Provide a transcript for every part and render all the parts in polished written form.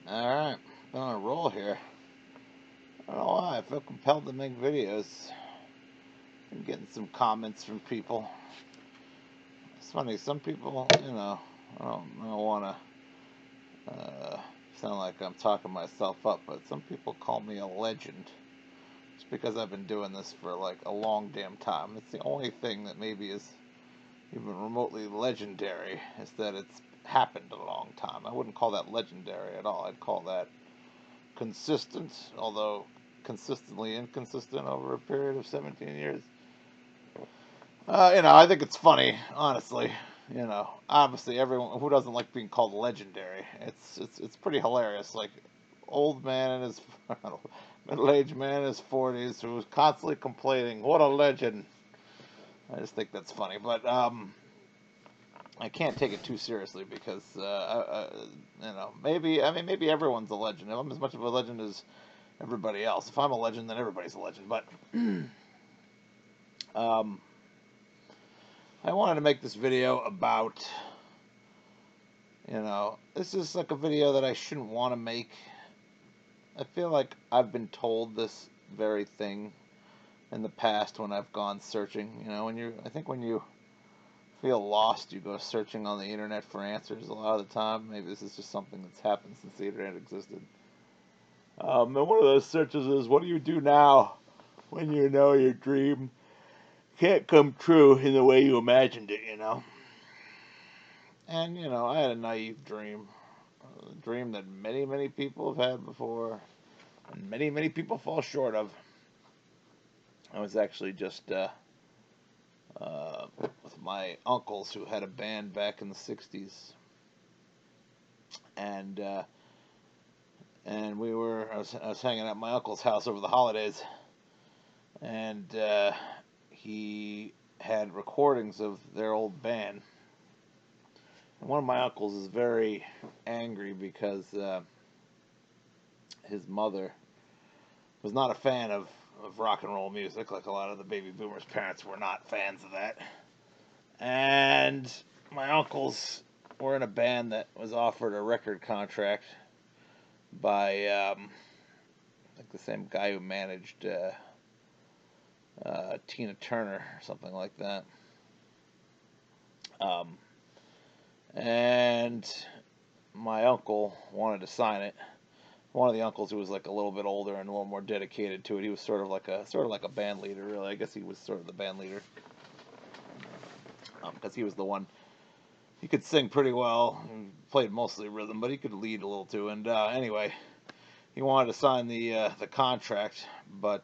Alright, been on a roll here. I don't know why, I feel compelled to make videos. I'm getting some comments from people. It's funny, some people, I don't want to sound like I'm talking myself up, but some people call me a legend. It's because I've been doing this for like a long damn time. It's the only thing that maybe is even remotely legendary, is that it's happened a long time. I wouldn't call that legendary at all. I'd call that consistent, although consistently inconsistent over a period of 17 years. I think it's funny, honestly. Obviously, everyone who doesn't like being called legendary, it's pretty hilarious. Like old man in his middle-aged man in his 40s who's constantly complaining, "What a legend!" I just think that's funny, but I can't take it too seriously because maybe everyone's a legend. I'm as much of a legend as everybody else. If I'm a legend, then everybody's a legend. But um, I wanted to make this video about, this is like a video that I shouldn't want to make. I feel like I've been told this very thing in the past when I've gone searching. I think when you feel lost, you go searching on the internet for answers a lot of the time. Maybe this is just something that's happened since the internet existed. And one of those searches is, what do you do now when you know your dream can't come true in the way you imagined it? And, I had a naive dream. A dream that many, many people have had before, and many, many people fall short of. I was actually just with my uncles who had a band back in the 60s. And, I was hanging at my uncle's house over the holidays, and he had recordings of their old band. And one of my uncles is very angry because his mother was not a fan of rock and roll music, like a lot of the baby boomers' parents were not fans of that. And my uncles were in a band that was offered a record contract by like the same guy who managed Tina Turner or something like that. And my uncle wanted to sign it. One of the uncles who was like a little bit older and a little more dedicated to it. He was sort of like a band leader, really. I guess he was sort of the band leader because he was the one. He could sing pretty well, and played mostly rhythm, but he could lead a little too. And anyway, he wanted to sign the contract, but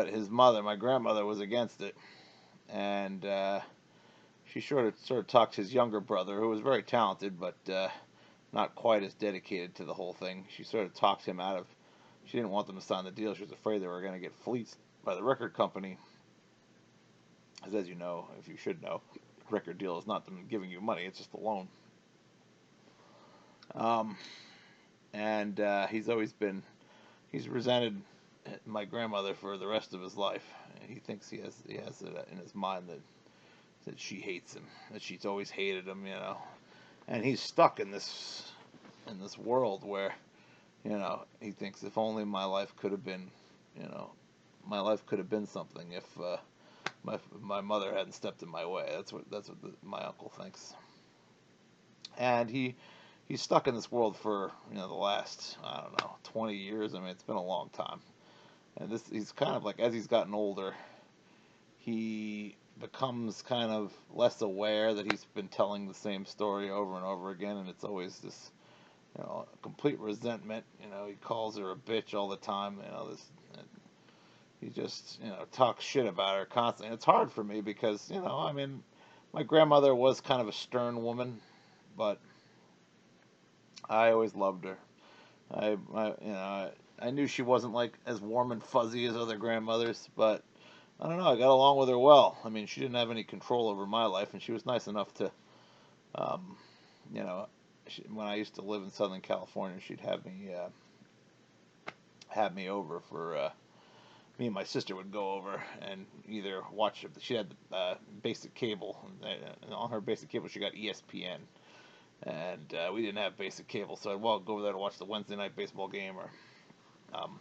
his mother, my grandmother, was against it, and she sort of talked his younger brother, who was very talented, but not quite as dedicated to the whole thing. She sort of talked him out of. She didn't want them to sign the deal. She was afraid they were going to get fleeced by the record company. As you know, if you should know, record deal is not them giving you money; it's just a loan. Um, and he's resented my grandmother for the rest of his life. He thinks he has it in his mind that she hates him, that she's always hated him. And he's stuck in this world where he thinks, if only my life could have been, something if my mother hadn't stepped in my way. That's what my uncle thinks. And he's stuck in this world for the last, I don't know, 20 years. I mean, it's been a long time. And he's kind of like, as he's gotten older, he becomes kind of less aware that he's been telling the same story over and over again, and it's always this complete resentment. He calls her a bitch all the time. He just talks shit about her constantly. And it's hard for me because I mean, my grandmother was kind of a stern woman, but I always loved her. I knew she wasn't like as warm and fuzzy as other grandmothers, but I don't know. I got along with her well. I mean, she didn't have any control over my life, and she was nice enough to, um, you know, when I used to live in Southern California, she'd have me over for. Me and my sister would go over and either watch. She had basic cable, and on her basic cable, she got ESPN. and we didn't have basic cable, so I'd go over there to watch the Wednesday night baseball game, or um,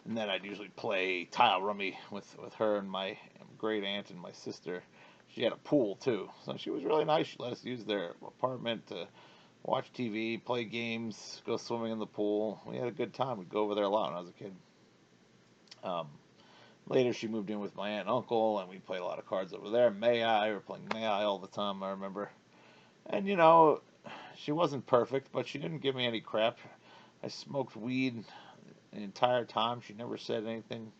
and then I'd usually play tile rummy with her and my great aunt and my sister. She had a pool too, so she was really nice. She let us use their apartment to watch TV, play games, go swimming in the pool. We had a good time. We'd go over there a lot when I was a kid. Um, Later, she moved in with my aunt and uncle, and we played a lot of cards over there. We were playing May I all the time, I remember. And, she wasn't perfect, but she didn't give me any crap. I smoked weed the entire time. She never said anything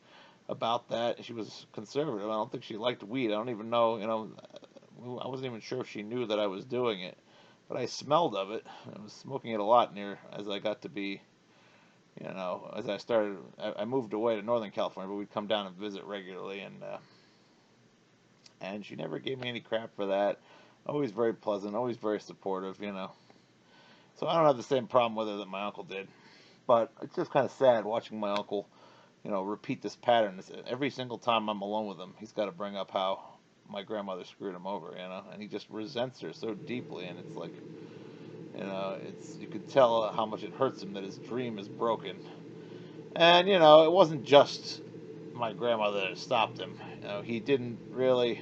about that. She was conservative. I don't think she liked weed. I don't even know, I wasn't even sure if she knew that I was doing it. But I smelled of it. I was smoking it a lot as I got to be, as I started. I moved away to Northern California, but we'd come down and visit regularly, and she never gave me any crap for that. Always very pleasant, always very supportive. So I don't have the same problem with her that my uncle did. But it's just kind of sad watching my uncle, repeat this pattern. Every single time I'm alone with him, he's got to bring up how my grandmother screwed him over, and he just resents her so deeply, and it's like, you can tell how much it hurts him that his dream is broken. And it wasn't just my grandmother that stopped him. He didn't really.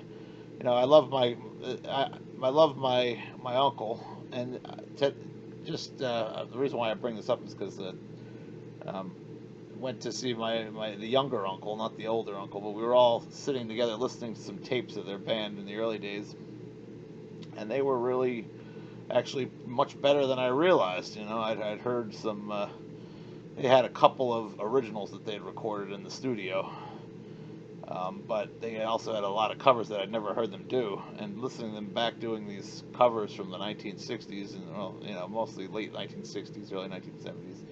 I love I love my uncle, and just the reason why I bring this up is because um, went to see the younger uncle, not the older uncle, but we were all sitting together listening to some tapes of their band in the early days, and they were really actually much better than I realized. I'd heard some. They had a couple of originals that they'd recorded in the studio, but they also had a lot of covers that I'd never heard them do. And listening to them back doing these covers from the 1960s and mostly late 1960s, early 1970s,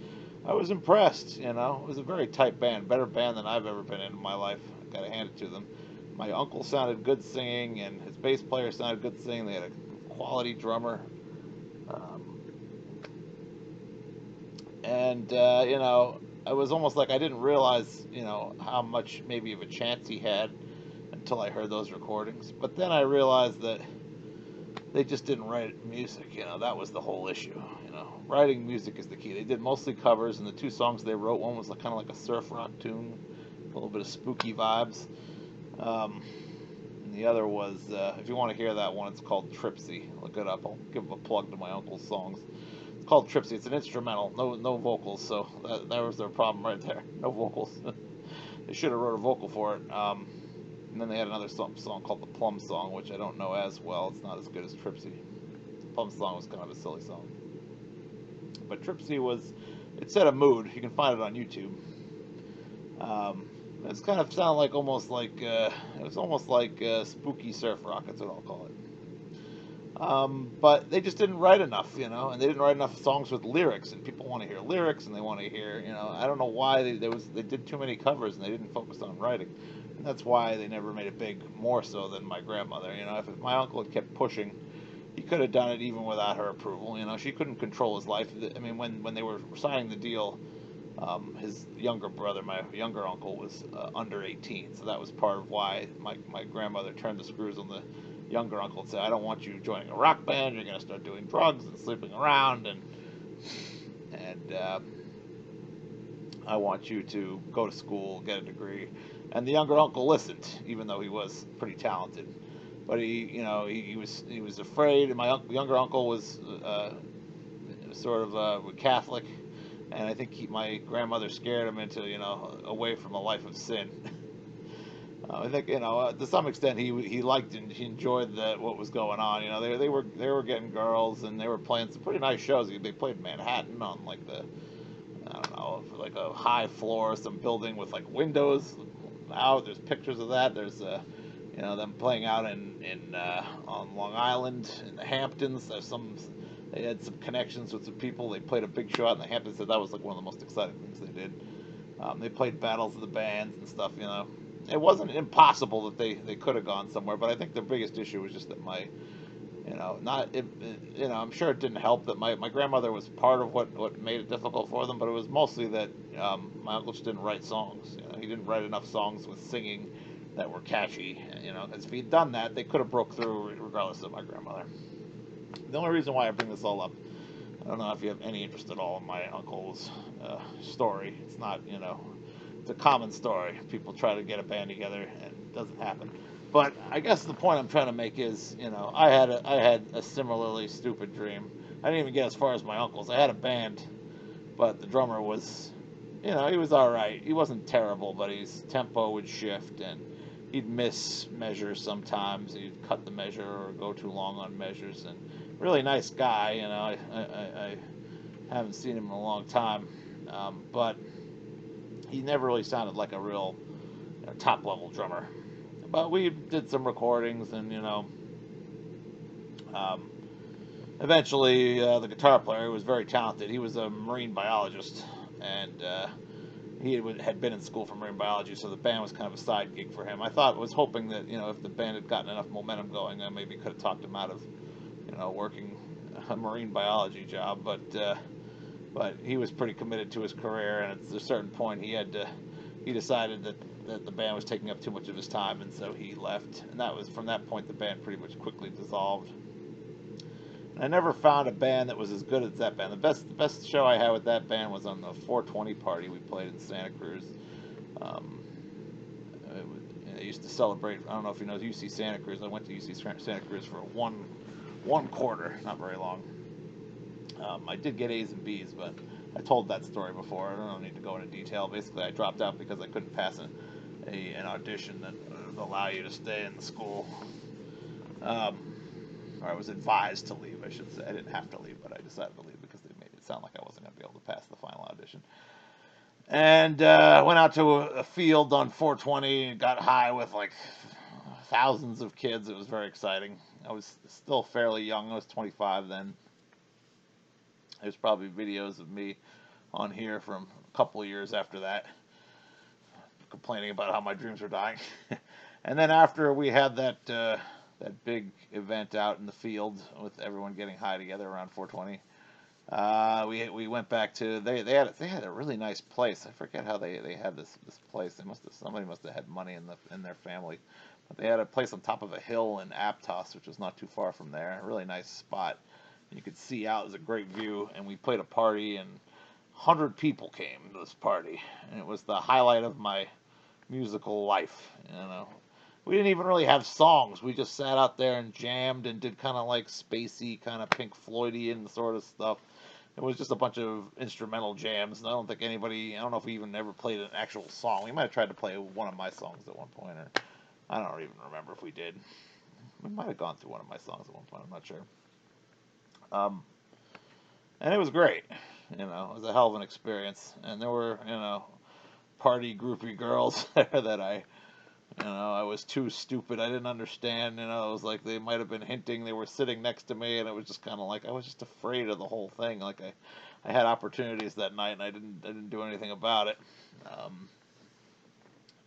I was impressed. It was a very tight band, better band than I've ever been in my life. I gotta hand it to them. My uncle sounded good singing, and his bass player sounded good singing. They had a quality drummer. Um, and I was almost like I didn't realize how much maybe of a chance he had until I heard those recordings. But then I realized that they just didn't write music. That was the whole issue. Writing music is the key. They did mostly covers, and the two songs they wrote, one was kind of like a surf rock tune, a little bit of spooky vibes. And the other was, if you want to hear that one, it's called Tripsy. Look it up. I'll give a plug to my uncle's songs. It's called Tripsy. It's an instrumental, no vocals. So that was their problem right there. No vocals. They should have wrote a vocal for it. And then they had another song called the Plum Song, which I don't know as well. It's not as good as Tripsy. The Plum Song was kind of a silly song. But Tripsy it set a mood. You can find it on YouTube. It's kind of sounded like it was almost like spooky surf rock. That's what I'll call it. But they just didn't write enough, and they didn't write enough songs with lyrics. And people want to hear lyrics, and they want to hear, I don't know why they did too many covers and they didn't focus on writing. And that's why they never made it big, more so than my grandmother. If my uncle had kept pushing, he could have done it even without her approval. She couldn't control his life. I mean, when they were signing the deal, his younger brother, my younger uncle, was under 18, so that was part of why my grandmother turned the screws on the younger uncle and said, "I don't want you joining a rock band. You're going to start doing drugs and sleeping around, and I want you to go to school, get a degree." And the younger uncle listened, even though he was pretty talented. But he was afraid. And my younger uncle was sort of Catholic, and I think my grandmother scared him into away from a life of sin. I think to some extent he liked and he enjoyed what was going on. They were getting girls, and they were playing some pretty nice shows. They played Manhattan on like I don't know, like a high floor, some building with like windows out. There's pictures of that. There's them playing out in on Long Island in the Hamptons. They had some connections with some people. They played a big show out in the Hamptons. Said that was like one of the most exciting things they did. They played battles of the bands and stuff. It wasn't impossible that they could have gone somewhere, but I think the biggest issue was just that I'm sure it didn't help that my grandmother was part of what made it difficult for them, but it was mostly that my uncle just didn't write songs. He didn't write enough songs with singing that were catchy. Because if he'd done that, they could have broke through regardless of my grandmother. The only reason why I bring this all up, I don't know if you have any interest at all in my uncle's story. It's not, it's a common story. People try to get a band together and it doesn't happen. But I guess the point I'm trying to make is, I had a similarly stupid dream. I didn't even get as far as my uncle's. I had a band, but the drummer was, he was all right. He wasn't terrible, but his tempo would shift and he'd miss measures sometimes. He'd cut the measure or go too long on measures. And really nice guy, I haven't seen him in a long time, but he never really sounded like a real top level drummer. But we did some recordings, and um, eventually the guitar player was very talented. He was a marine biologist, and he had been in school for marine biology, so the band was kind of a side gig for him. Was hoping that if the band had gotten enough momentum going, I maybe could have talked him out of working a marine biology job, but he was pretty committed to his career, and at a certain point he decided that the band was taking up too much of his time, and so he left. And that was from that point the band pretty much quickly dissolved. And I never found a band that was as good as that band. The best show I had with that band was on the 420 party we played in Santa Cruz. Um, they used to celebrate. I don't know if you know UC Santa Cruz. I went to UC Santa Cruz for one quarter, not very long. I did get A's and B's, but I told that story before. I don't need to go into detail. Basically, I dropped out because I couldn't pass an audition that would allow you to stay in the school. Or I was advised to leave, I should say. I didn't have to leave, but I decided to leave because they made it sound like I wasn't going to be able to pass the final audition. And went out to a field on 420 and got high with like thousands of kids. It was very exciting. I was still fairly young. I was 25 then. There's probably videos of me on here from a couple of years after that, complaining about how my dreams were dying. And then after we had that big event out in the field with everyone getting high together around 420, we went back to they had a really nice place. I forget how they had this place. Somebody must have had money in their family, but they had a place on top of a hill in Aptos, which was not too far from there. A really nice spot. You could see out. It was a great view, and we played a party, and 100 people came to this party, and it was the highlight of my musical life. We didn't even really have songs. We just sat out there and jammed and did kind of like spacey, kind of Pink Floydian sort of stuff. It was just a bunch of instrumental jams, and I don't know if we even ever played an actual song. We might have tried to play one of my songs at one point, or I don't even remember if we did. We might have gone through one of my songs at one point. I'm not sure. And it was great. It was a hell of an experience. And there were, party groupie girls there that I was too stupid. I didn't understand. It was like they might have been hinting. They were sitting next to me, and it was just kind of like I was just afraid of the whole thing. Like I had opportunities that night, and I didn't do anything about it. I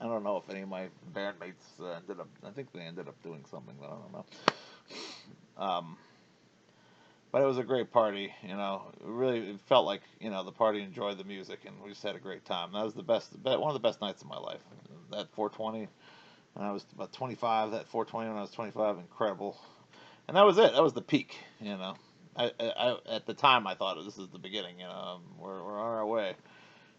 don't know if any of my bandmates ended up. I think they ended up doing something, but I don't know. But it was a great party. It felt like the party enjoyed the music, and we just had a great time. That was one of the best nights of my life. That 420 when I was about 25. That 420 when I was 25, incredible. And that was it. That was the peak. At the time I thought this is the beginning. We're on our way.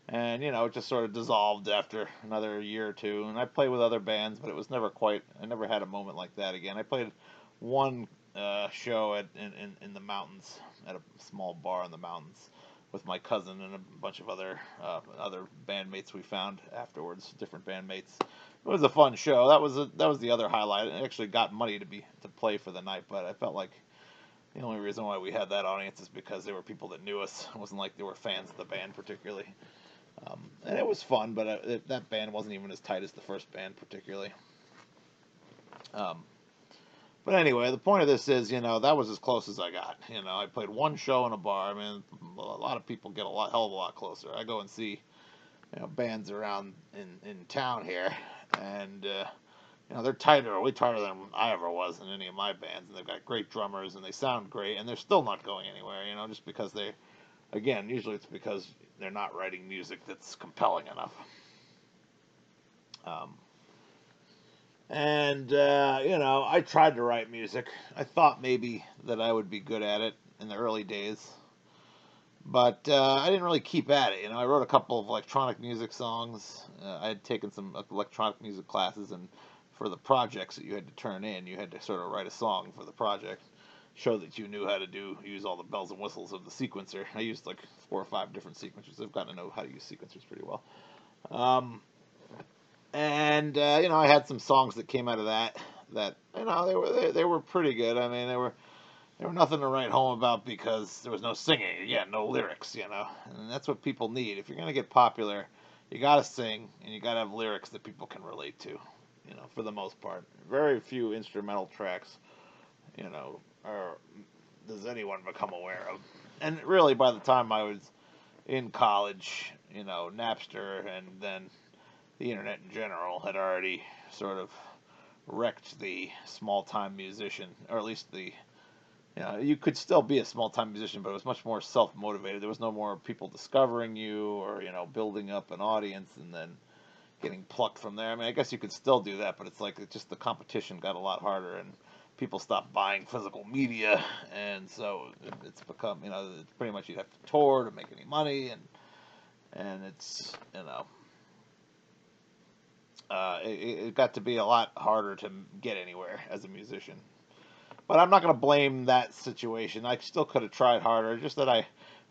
And it just sort of dissolved after another year or two. And I played with other bands, but it was never quite. I never had a moment like that again. I played one show in the mountains at a small bar in the mountains with my cousin and a bunch of other bandmates we found afterwards, different bandmates. It was a fun show. That was the other highlight. It actually got money to play for the night, but I felt like the only reason why we had that audience is because they were people that knew us. It wasn't like they were fans of the band particularly. And it was fun, but that band wasn't even as tight as the first band particularly. But anyway, the point of this is, that was as close as I got. I played one show in a bar. I mean, a lot of people get hell of a lot closer. I go and see, bands around in town here, and they're tighter, way tighter than I ever was in any of my bands, and they've got great drummers, and they sound great, and they're still not going anywhere. Just because usually it's because they're not writing music that's compelling enough. And, I tried to write music. I thought maybe that I would be good at it in the early days. But I didn't really keep at it. I wrote a couple of electronic music songs. I had taken some electronic music classes, and for the projects that you had to turn in, you had to sort of write a song for the project, show that you knew how to use all the bells and whistles of the sequencer. I used 4 or 5 different sequencers. I've gotten to know how to use sequencers pretty well. And I had some songs that came out of that they were pretty good. I mean, they were nothing to write home about because there was no singing. Yeah, no lyrics. And that's what people need. If you're gonna get popular, you gotta sing and you gotta have lyrics that people can relate to. For the most part, very few instrumental tracks, are does anyone become aware of. And really, by the time I was in college, Napster and then the internet in general had already sort of wrecked the small time musician, or at least you could still be a small time musician, but it was much more self motivated. There was no more people discovering you or building up an audience and then getting plucked from there. I mean, I guess you could still do that, but it's just the competition got a lot harder and people stopped buying physical media, and so it's become it's pretty much you'd have to tour to make any money, and it's it got to be a lot harder to get anywhere as a musician. But I'm not going to blame that situation. I still could have tried harder. Just that I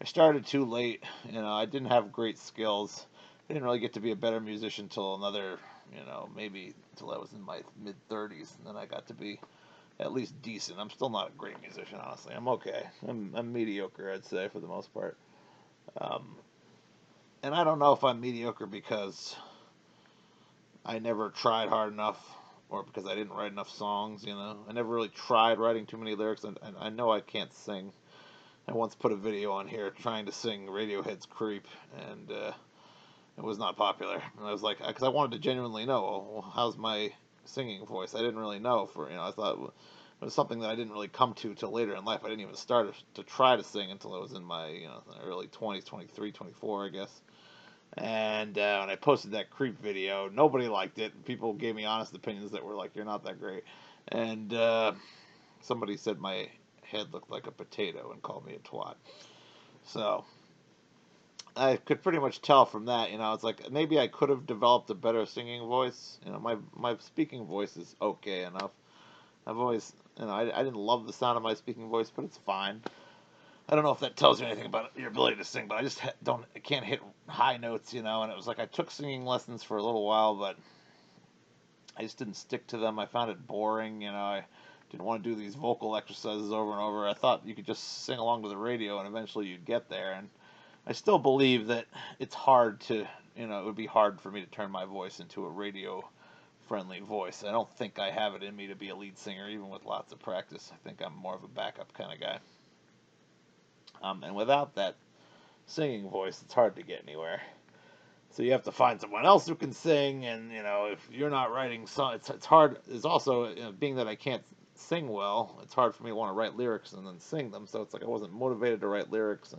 started too late. I didn't have great skills. I didn't really get to be a better musician till another, maybe till I was in my mid 30s, and then I got to be at least decent. I'm still not a great musician, honestly. I'm okay. I'm mediocre, I'd say, for the most part. Um, and I don't know if I'm mediocre because I never tried hard enough or because I didn't write enough songs. I never really tried writing too many lyrics, and I know I can't sing. I once put a video on here trying to sing Radiohead's Creep, and it was not popular. And I was like, because I wanted to genuinely know, well, how's my singing voice? I didn't really know. I thought it was something that I didn't really come to till later in life. I didn't even start to try to sing until I was in my early 20s, 23, 24, I guess. And when I posted that Creep video, nobody liked it. People gave me honest opinions that were like, "You're not that great," and somebody said my head looked like a potato and called me a twat. So I could pretty much tell from that, it's like maybe I could have developed a better singing voice. My speaking voice is okay enough. I've always, I didn't love the sound of my speaking voice, but it's fine. I don't know if that tells you anything about your ability to sing, but I can't hit high notes, and it was like I took singing lessons for a little while, but I just didn't stick to them. I found it boring, I didn't want to do these vocal exercises over and over. I thought you could just sing along to the radio and eventually you'd get there, and I still believe that it's hard to, it would be hard for me to turn my voice into a radio friendly voice. I don't think I have it in me to be a lead singer, even with lots of practice. I think I'm more of a backup kind of guy. And without that singing voice, it's hard to get anywhere. So you have to find someone else who can sing, and if you're not writing songs, it's hard. It's also being that I can't sing well, it's hard for me to want to write lyrics and then sing them. So it's like I wasn't motivated to write lyrics,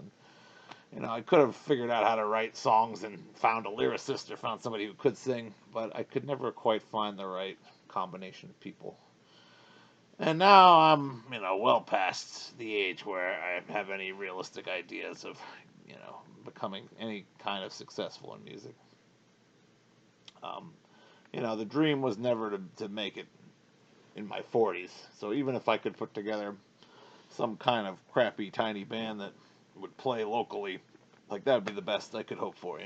and I could have figured out how to write songs and found a lyricist or found somebody who could sing, but I could never quite find the right combination of people. And now I'm, well past the age where I have any realistic ideas of, becoming any kind of successful in music. Um, the dream was never to make it in my 40s. So even if I could put together some kind of crappy, tiny band that would play locally, like that would be the best I could hope for.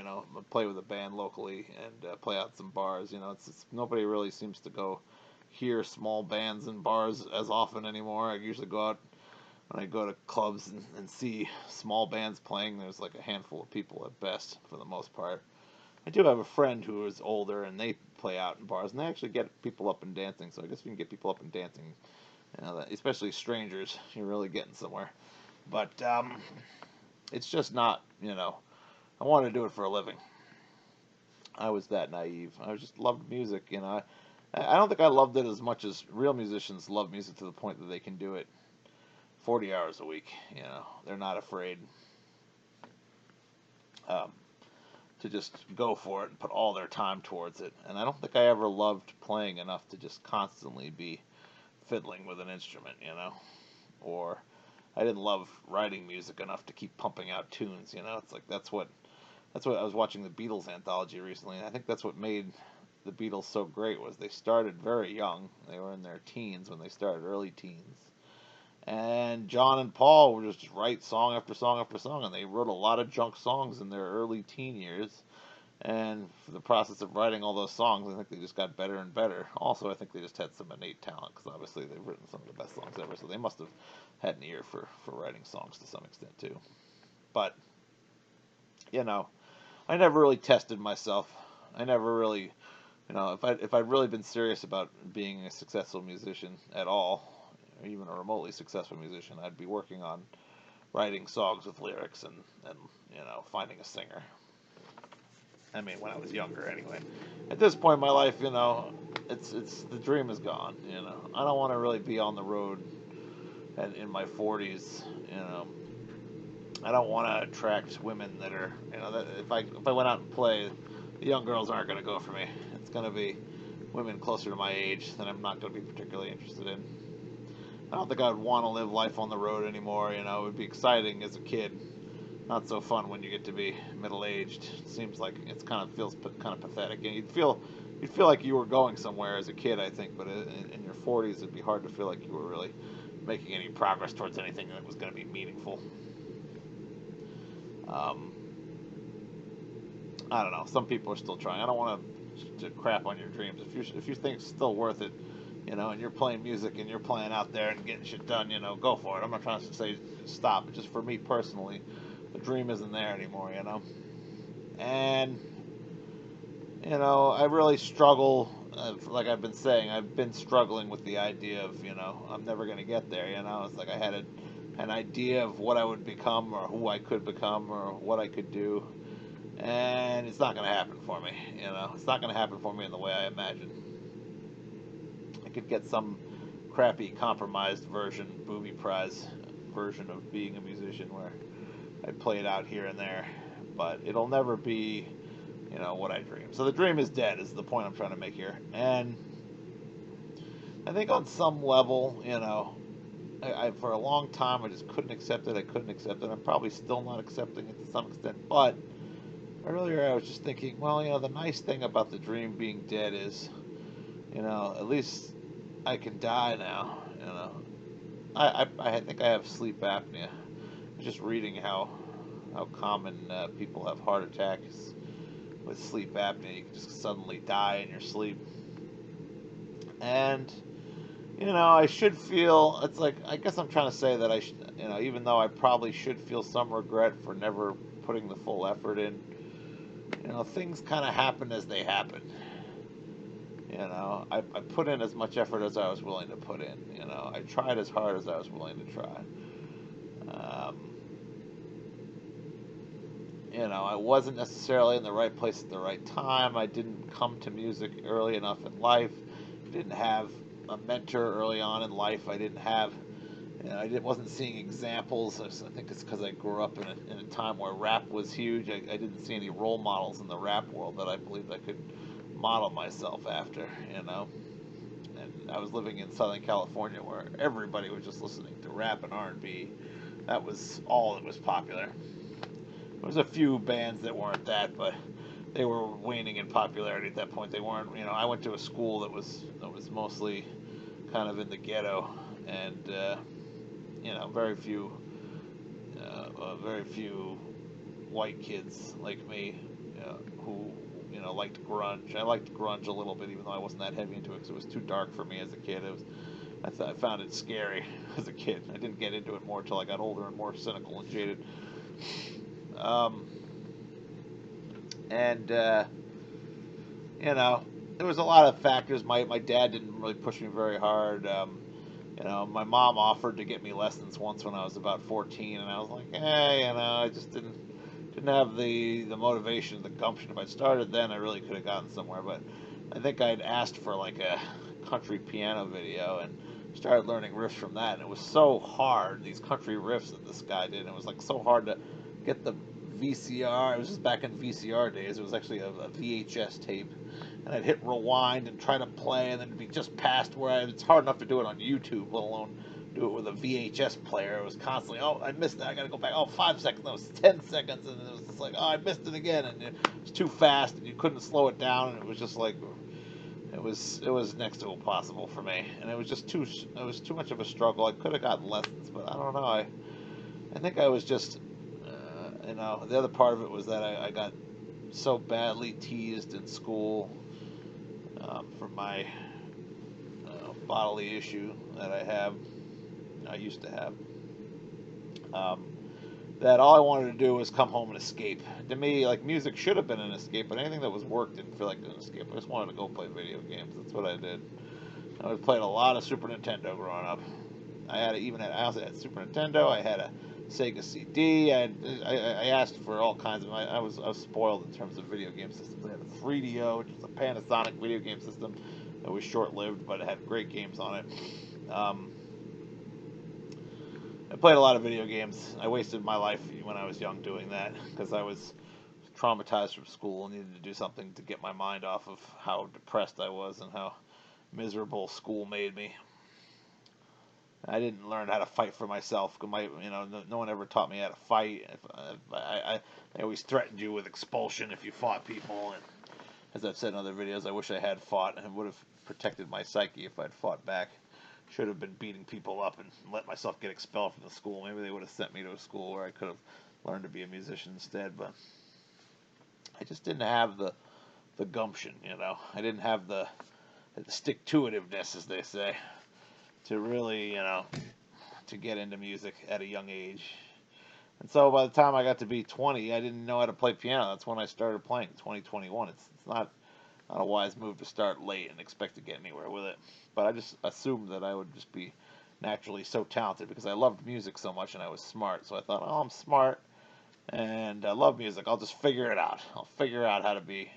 Play with a band locally and play out some bars. It's nobody really seems to go hear small bands in bars as often anymore. I usually go out when I go to clubs and see small bands playing. There's like a handful of people at best for the most part. I do have a friend who is older and they play out in bars and they actually get people up and dancing. So I guess if you can get people up and dancing, especially strangers, you're really getting somewhere. But it's just not, I want to do it for a living. I was that naive. I just loved music, I don't think I loved it as much as real musicians love music to the point that they can do it 40 hours a week. They're not afraid to just go for it and put all their time towards it. And I don't think I ever loved playing enough to just constantly be fiddling with an instrument, or I didn't love writing music enough to keep pumping out tunes. It's like that's what I was watching the Beatles anthology recently, and I think that's what made the Beatles so great was they started very young. They were in their teens when they started, early teens. And John and Paul would just write song after song after song, and they wrote a lot of junk songs in their early teen years. And for the process of writing all those songs, I think they just got better and better. Also, I think they just had some innate talent, because obviously they've written some of the best songs ever, so they must have had an ear for writing songs to some extent, too. But, I never really tested myself. I never really, if I'd really been serious about being a successful musician at all, or even a remotely successful musician, I'd be working on writing songs with lyrics and finding a singer. I mean, when I was younger, anyway. At this point in my life, it's the dream is gone. I don't want to really be on the road, and in my 40s, I don't want to attract women that are, that if I went out and play, the young girls aren't going to go for me. It's going to be women closer to my age that I'm not going to be particularly interested in. I don't think I would want to live life on the road anymore. It would be exciting as a kid, not so fun when you get to be middle-aged. It seems like it feels kind of pathetic, and you'd feel like you were going somewhere as a kid, I think, but in your 40s, it'd be hard to feel like you were really making any progress towards anything that was going to be meaningful. I don't know. Some people are still trying. I don't want to crap on your dreams. If you think it's still worth it, and you're playing music and you're playing out there and getting shit done, go for it. I'm not trying to say stop. But just for me personally, the dream isn't there anymore, And I really struggle. Like I've been saying, I've been struggling with the idea of I'm never going to get there. It's like I had an idea of what I would become or who I could become or what I could do. And it's not going to happen for me, It's not going to happen for me in the way I imagine. I could get some crappy, compromised version, booby prize version of being a musician where I play it out here and there, but it'll never be, what I dream. So the dream is dead, is the point I'm trying to make here. And I think on some level, I for a long time I just couldn't accept it. I'm probably still not accepting it to some extent, but earlier I was just thinking, well, the nice thing about the dream being dead is, at least I can die now, I think I have sleep apnea. I was just reading how common people have heart attacks with sleep apnea. You can just suddenly die in your sleep. And, I should feel, it's like, I guess I'm trying to say that I should, even though I probably should feel some regret for never putting the full effort in, things kind of happen as they happen. I put in as much effort as I was willing to put in. I tried as hard as I was willing to try. I wasn't necessarily in the right place at the right time. I didn't come to music early enough in life. I didn't have a mentor early on in life. I didn't have, wasn't seeing examples. I think it's because I grew up in a time where rap was huge. I didn't see any role models in the rap world that I believed I could model myself after, And I was living in Southern California where everybody was just listening to rap and R&B. That was all that was popular. There was a few bands that weren't that, but they were waning in popularity at that point. They weren't, I went to a school that was mostly kind of in the ghetto, and very few white kids like me who liked grunge. I liked grunge a little bit, even though I wasn't that heavy into it because it was too dark for me as a kid. I found it scary as a kid. I didn't get into it more until I got older and more cynical and jaded. There was a lot of factors. My dad didn't really push me very hard. My mom offered to get me lessons once when I was about 14, and I was like, I just didn't have the motivation, the gumption. If I'd started then, I really could have gotten somewhere. But I think I'd asked for like a country piano video and started learning riffs from that. And it was so hard, these country riffs that this guy did. And it was like so hard to get the VCR. It was just back in VCR days. It was actually a VHS tape, and I'd hit rewind and try to play, and then it'd be just past where it's hard enough to do it on YouTube, let alone do it with a VHS player. It was constantly, oh, I missed that. I got to go back. Oh, 5 seconds. That was 10 seconds, and it was just like, oh, I missed it again, and it was too fast, and you couldn't slow it down, and it was just like, it was next to impossible for me, and it was too much of a struggle. I could have gotten lessons, but I don't know. I think I was just, the other part of it was that I got so badly teased in school for my bodily issue that I used to have, um, that all I wanted to do was come home and escape. To me, like, music should have been an escape, but anything that was work didn't feel like an escape. I just wanted to go play video games. That's what I did. I played a lot of Super Nintendo growing up. I also had Super Nintendo. I had a Sega CD. I asked for all kinds of. I was spoiled in terms of video game systems. I had a 3DO, which was a Panasonic video game system. It was short-lived, but it had great games on it. I played a lot of video games. I wasted my life when I was young doing that because I was traumatized from school and needed to do something to get my mind off of how depressed I was and how miserable school made me. I didn't learn how to fight for myself. No one ever taught me how to fight. They always threatened you with expulsion if you fought people. And as I've said in other videos, I wish I had fought, and it would have protected my psyche if I'd fought back. Should have been beating people up and let myself get expelled from the school. Maybe they would have sent me to a school where I could have learned to be a musician instead. But I just didn't have the gumption. I didn't have the stick-to-itiveness, as they say, to really, to get into music at a young age. And so by the time I got to be 20, I didn't know how to play piano. That's when I started playing, 2021. It's not a wise move to start late and expect to get anywhere with it. But I just assumed that I would just be naturally so talented because I loved music so much and I was smart. So I thought, oh, I'm smart and I love music. I'll just figure it out. I'll figure out how to be,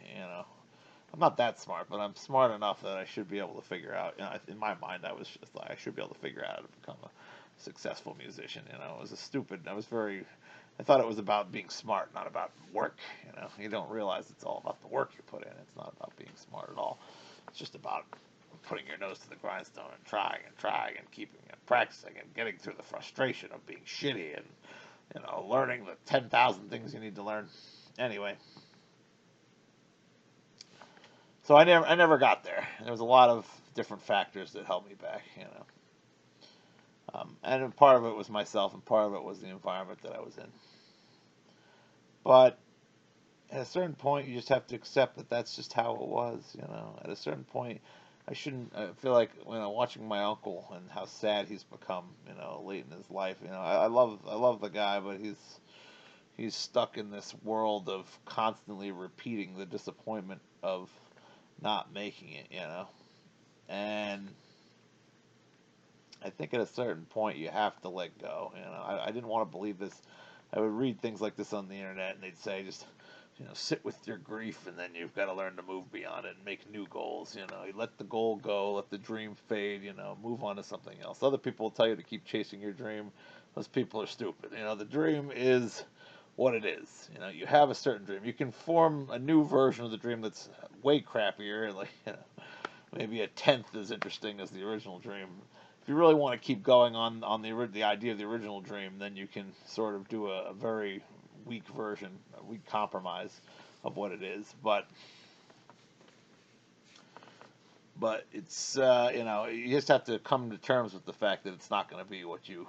I'm not that smart, but I'm smart enough that I should be able to figure out. In my mind, I was just like, I should be able to figure out how to become a successful musician. It was I thought it was about being smart, not about work. You don't realize it's all about the work you put in. It's not about being smart at all. It's just about putting your nose to the grindstone and trying and keeping and practicing and getting through the frustration of being shitty and, learning the 10,000 things you need to learn. Anyway. So I never got there. There was a lot of different factors that held me back, and part of it was myself, and part of it was the environment that I was in. But at a certain point, you just have to accept that that's just how it was, At a certain point, I feel like, watching my uncle and how sad he's become, late in his life. I love the guy, but he's stuck in this world of constantly repeating the disappointment of not making it, and I think at a certain point you have to let go. I didn't want to believe this. I would read things like this on the internet, and they'd say just, sit with your grief, and then you've got to learn to move beyond it and make new goals. You let the goal go, let the dream fade. Move on to something else. Other people will tell you to keep chasing your dream. Those people are stupid. The dream is what it is. You have a certain dream. You can form a new version of the dream that's way crappier, like, maybe a tenth as interesting as the original dream. If you really want to keep going on the idea of the original dream, then you can sort of do a very weak version, a weak compromise of what it is. But it's you just have to come to terms with the fact that it's not going to be what you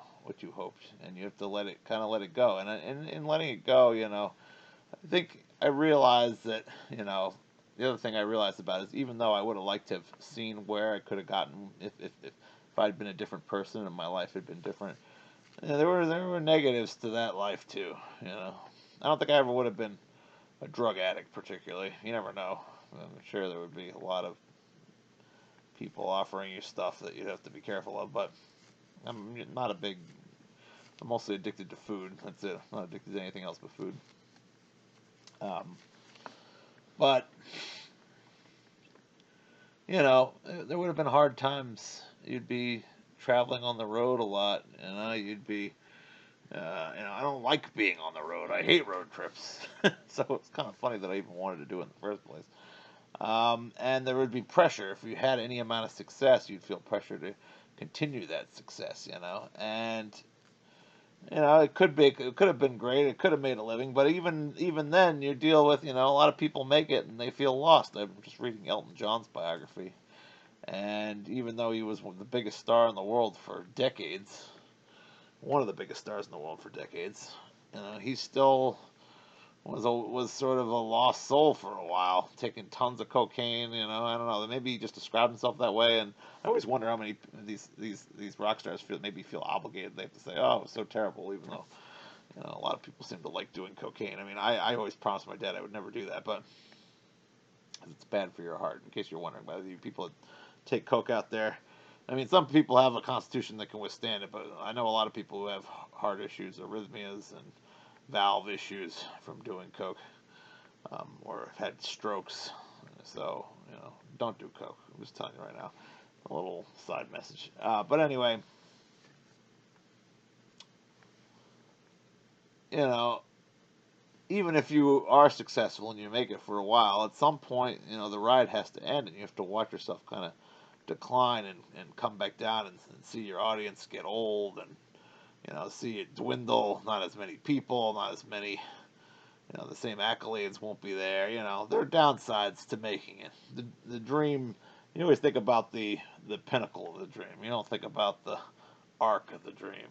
hoped, and you have to let it go. And in letting it go, I think I realized that the other thing I realized about it is, even though I would have liked to have seen where I could have gotten if I'd been a different person and my life had been different, there were negatives to that life too. I don't think I ever would have been a drug addict particularly. You never know. I'm sure there would be a lot of people offering you stuff that you'd have to be careful of, but I'm mostly addicted to food. That's it. I'm not addicted to anything else but food. But there would have been hard times. You'd be traveling on the road a lot, you'd be I don't like being on the road. I hate road trips. So it's kind of funny that I even wanted to do it in the first place. And there would be pressure. If you had any amount of success, you'd feel pressure to continue that success, And it could have been great. It could have made a living, but even then, you deal with a lot of people make it and they feel lost. I'm just reading Elton John's biography, and even though he was the biggest star in the world for decades, one of the biggest stars in the world for decades, he still was sort of a lost soul for a while, taking tons of cocaine. I don't know. Maybe he just described himself that way, and I always wonder how many these rock stars feel obligated. They have to say, "Oh, it was so terrible," even though a lot of people seem to like doing cocaine. I mean, I always promised my dad I would never do that, but it's bad for your heart. In case you're wondering, whether you people that take coke out there. I mean, some people have a constitution that can withstand it, but I know a lot of people who have heart issues, arrhythmias, and valve issues from doing coke, or have had strokes. So, don't do coke. I'm just telling you right now. A little side message. But anyway, you know, even if you are successful and you make it for a while, at some point, the ride has to end, and you have to watch yourself kind of decline and come back down and see your audience get old and see it dwindle. Not as many people, not as many. The same accolades won't be there. There are downsides to making it. The dream. You always think about the pinnacle of the dream. You don't think about the arc of the dream.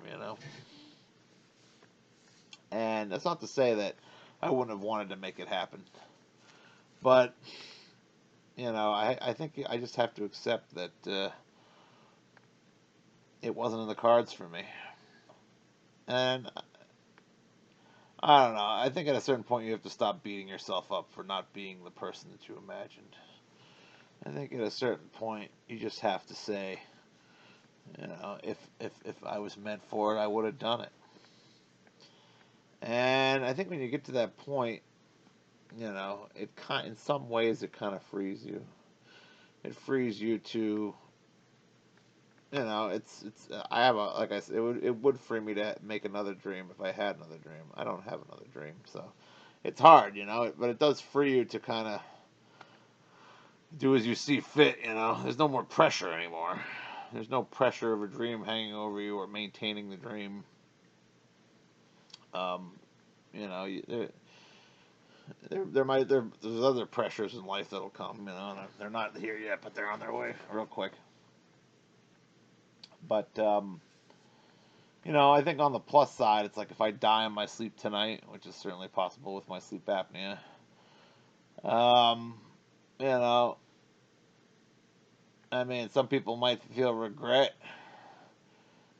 And that's not to say that I wouldn't have wanted to make it happen, but I think I just have to accept that it wasn't in the cards for me. And I don't know. I think at a certain point you have to stop beating yourself up for not being the person that you imagined. I think at a certain point you just have to say, if I was meant for it, I would have done it. And I think when you get to that point, in some ways it kind of frees you. It frees you to, it's. I have a like I said, it would free me to make another dream if I had another dream. I don't have another dream, so it's hard, but it does free you to kind of do as you see fit. There's no more pressure anymore. There's no pressure of a dream hanging over you or maintaining the dream. Um, you know, there's other pressures in life that'll come. And they're not here yet, but they're on their way real quick. But I think on the plus side, it's like if I die in my sleep tonight, which is certainly possible with my sleep apnea. Um, you know, I mean, some people might feel regret,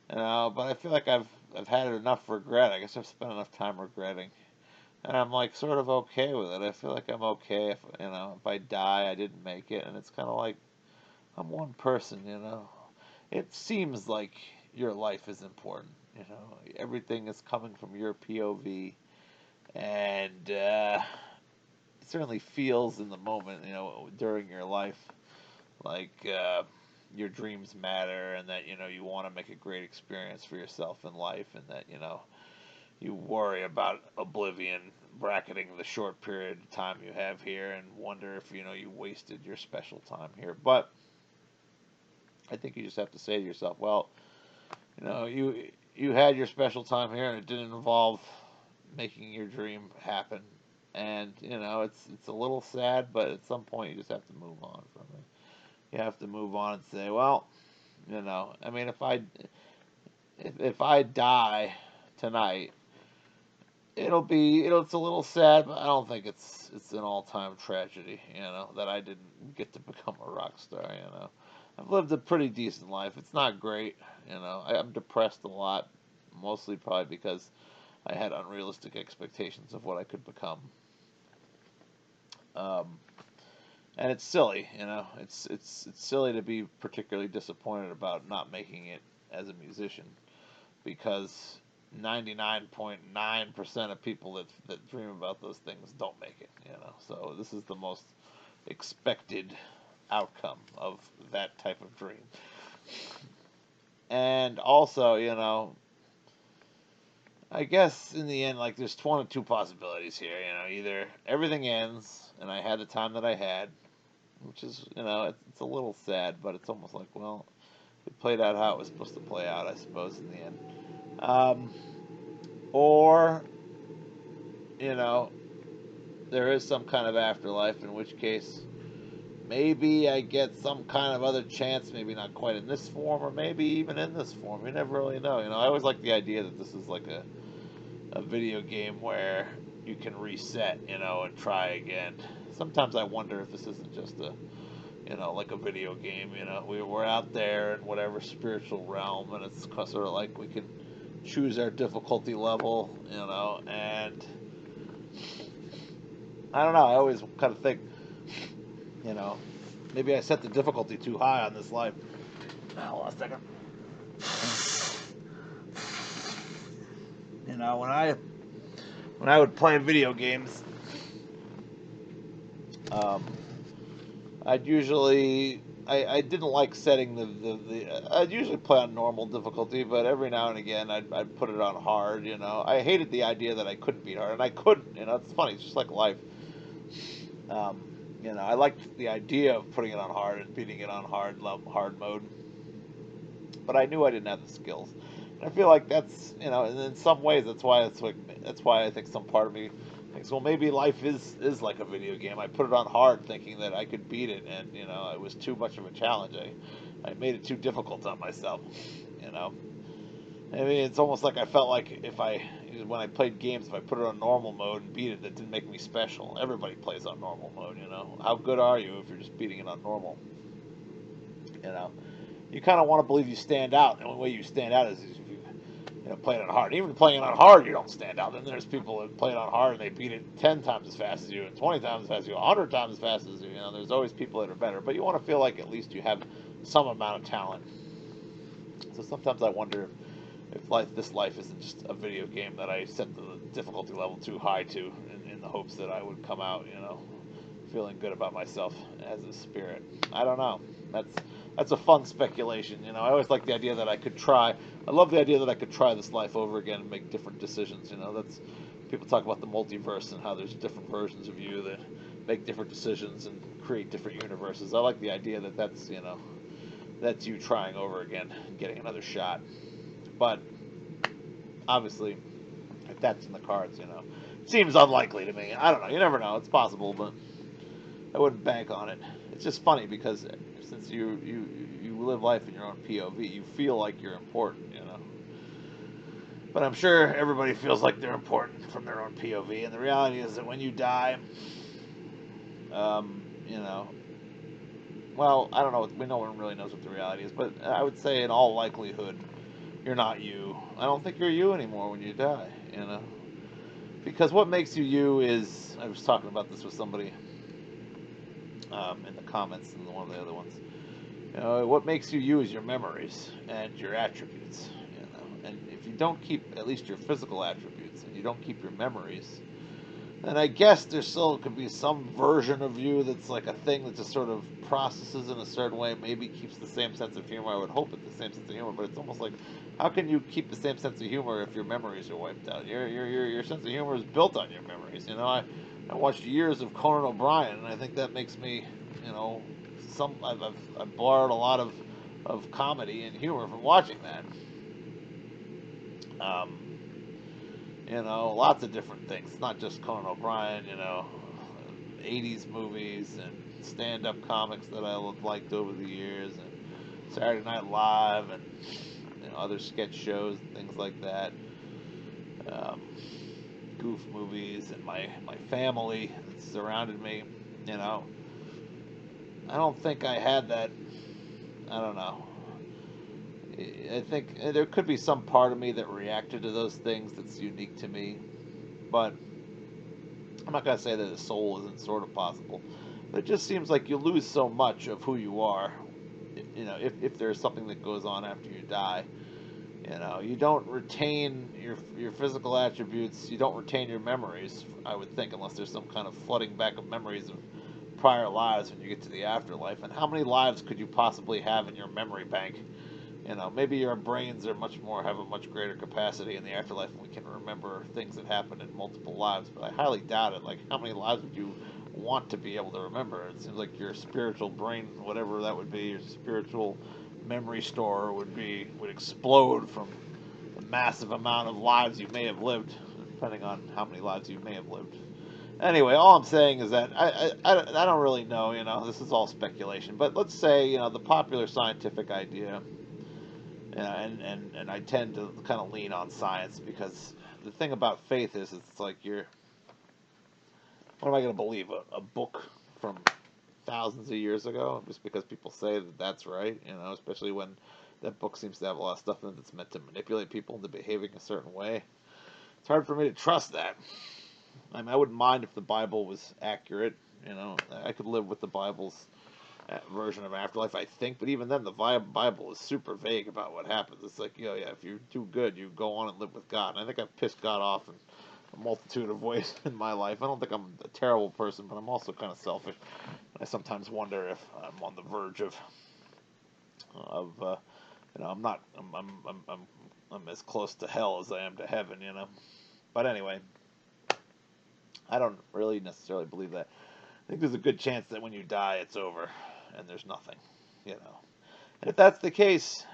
but I feel like I've had enough regret. I guess I've spent enough time regretting, and I'm like sort of okay with it. I feel like I'm okay if I die, I didn't make it, and it's kind of like I'm one person. It seems like your life is important. Everything is coming from your POV, and it certainly feels in the moment, during your life, like your dreams matter, and that you want to make a great experience for yourself in life, and that you worry about oblivion bracketing the short period of time you have here, and wonder if you wasted your special time here. But I think you just have to say to yourself, well, you had your special time here, and it didn't involve making your dream happen. And it's a little sad, but at some point you just have to move on from it. You have to move on and say, well, I mean, if I die tonight, it's a little sad, but I don't think it's an all time tragedy. That I didn't get to become a rock star. I've lived a pretty decent life. It's not great. I'm depressed a lot, mostly probably because I had unrealistic expectations of what I could become. Um, and it's silly. It's silly to be particularly disappointed about not making it as a musician, because 99.9% of people that dream about those things don't make it. So this is the most expected outcome of that type of dream. And also, I guess in the end, like, there's one of two possibilities here. Either everything ends and I had the time that I had, which is, it's a little sad, but it's almost like, well, it played out how it was supposed to play out, I suppose, in the end. Um, or, you know, there is some kind of afterlife, in which case maybe I get some kind of other chance, maybe not quite in this form, or maybe even in this form. You never really know. I always like the idea that this is like a video game where you can reset, and try again. Sometimes I wonder if this isn't just like a video game. We're out there in whatever spiritual realm, and it's sort of like we can choose our difficulty level, and I don't know. I always kind of think, you know, maybe I set the difficulty too high on this life. Hold on a second. When I would play video games, um, I'd usually I didn't like setting I'd usually play on normal difficulty, but every now and again I'd put it on hard. I hated the idea that I couldn't beat hard, and I couldn't. It's funny. It's just like life. Um, I liked the idea of putting it on hard and beating it on hard mode, but I knew I didn't have the skills. And I feel like that's, and in some ways that's why I think some part of me thinks, well, maybe life is like a video game. I put it on hard thinking that I could beat it, and it was too much of a challenge. I made it too difficult on myself. You know, I mean, it's almost like I felt like when I played games, if I put it on normal mode and beat it, that didn't make me special. Everybody plays on normal mode. How good are you if you're just beating it on normal? You know, you kind of want to believe you stand out. The only way you stand out is if you play it on hard. Even playing it on hard, you don't stand out. Then there's people that play it on hard and they beat it 10 times as fast as you, and 20 times as fast as you, 100 times as fast as you. There's always people that are better, but you want to feel like at least you have some amount of talent. So sometimes I wonder if this life isn't just a video game that I set the difficulty level too high to, in the hopes that I would come out, feeling good about myself as a spirit. I don't know. That's a fun speculation. I always like the idea that I could try. I love the idea that I could try this life over again and make different decisions. That's people talk about the multiverse and how there's different versions of you that make different decisions and create different universes. I like the idea that that's you trying over again and getting another shot. But obviously, if that's in the cards, it seems unlikely to me. I don't know. You never know. It's possible, but I wouldn't bank on it. It's just funny because since you live life in your own POV, you feel like you're important, But I'm sure everybody feels like they're important from their own POV, and the reality is that when you die, um, you know, well, I don't know. No one really knows what the reality is, but I would say in all likelihood, you're not you. I don't think you're you anymore when you die, Because what makes you you is, I was talking about this with somebody in the comments in one of the other ones. What makes you you is your memories and your attributes. And if you don't keep at least your physical attributes and you don't keep your memories, then I guess there still could be some version of you that's like a thing that just sort of processes in a certain way, maybe keeps the same sense of humor. I would hope it's the same sense of humor, but it's almost like, how can you keep the same sense of humor if your memories are wiped out? Your sense of humor is built on your memories. I watched years of Conan O'Brien, and I think that makes me, I've borrowed a lot of comedy and humor from watching that. Um, lots of different things. It's not just Conan O'Brien, 80s movies and stand-up comics that I liked over the years, and Saturday Night Live, and other sketch shows and things like that. Goof movies and my family that surrounded me. I don't think I had that. I don't know. I think there could be some part of me that reacted to those things that's unique to me, but I'm not going to say that a soul isn't sort of possible. But it just seems like you lose so much of who you are, if there's something that goes on after you die. You don't retain your physical attributes, you don't retain your memories, I would think, unless there's some kind of flooding back of memories of prior lives when you get to the afterlife. And how many lives could you possibly have in your memory bank? Maybe our brains are much more have a much greater capacity in the afterlife, and we can remember things that happened in multiple lives. But I highly doubt it. Like, how many lives would you want to be able to remember? It seems like your spiritual brain, whatever that would be, your spiritual memory store would explode from the massive amount of lives you may have lived, depending on how many lives you may have lived. Anyway, all I'm saying is that I don't really know. This is all speculation. But let's say, the popular scientific idea, and I tend to kind of lean on science, because the thing about faith is it's like what am I going to believe? A book from thousands of years ago just because people say that that's right, especially when that book seems to have a lot of stuff in it that's meant to manipulate people into behaving a certain way. It's hard for me to trust that. I mean, I wouldn't mind if the Bible was accurate. I could live with the Bible's version of afterlife, I think. But even then, the Bible is super vague about what happens. It's like, yeah, if you do good, you go on and live with God. And I think I've pissed God off in a multitude of ways in my life. I don't think I'm a terrible person, but I'm also kind of selfish. I sometimes wonder if I'm on the verge of I'm not, I'm as close to hell as I am to heaven. But anyway, I don't really necessarily believe that. I think there's a good chance that when you die, it's over and there's nothing. And if that's the case,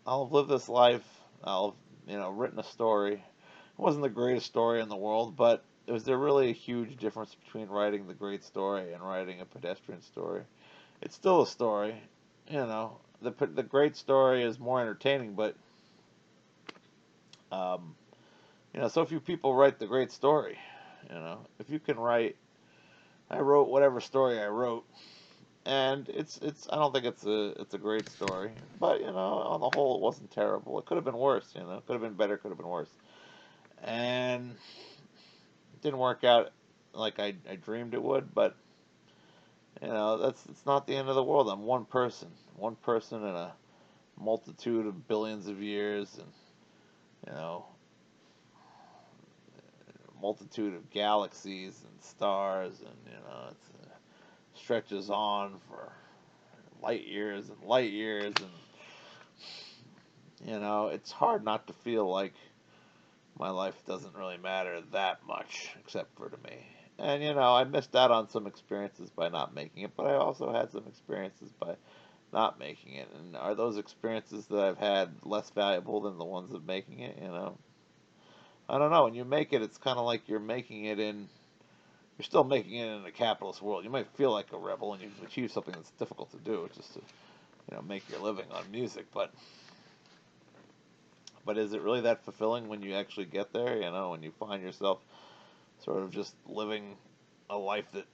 I'll have lived this life. I'll have, written a story. It wasn't the greatest story in the world, but was there really a huge difference between writing the great story and writing a pedestrian story? It's still a story. The great story is more entertaining, but um, so few people write the great story. If you can write, I wrote whatever story I wrote, and it's I don't think it's a great story, but on the whole, it wasn't terrible. It could have been worse. Could have been better, could have been worse, and it didn't work out like I dreamed it would. But it's not the end of the world. I'm one person in a multitude of billions of years, and multitude of galaxies and stars, and it stretches on for light years and light years, and it's hard not to feel like my life doesn't really matter that much, except for to me. And I missed out on some experiences by not making it, but I also had some experiences by not making it. And are those experiences that I've had less valuable than the ones of making it? I don't know. When you make it, it's kind of like you're still making it in a capitalist world. You might feel like a rebel and you've achieved something that's difficult to do, which is to, make your living on music. But is it really that fulfilling when you actually get there? When you find yourself sort of just living a life that,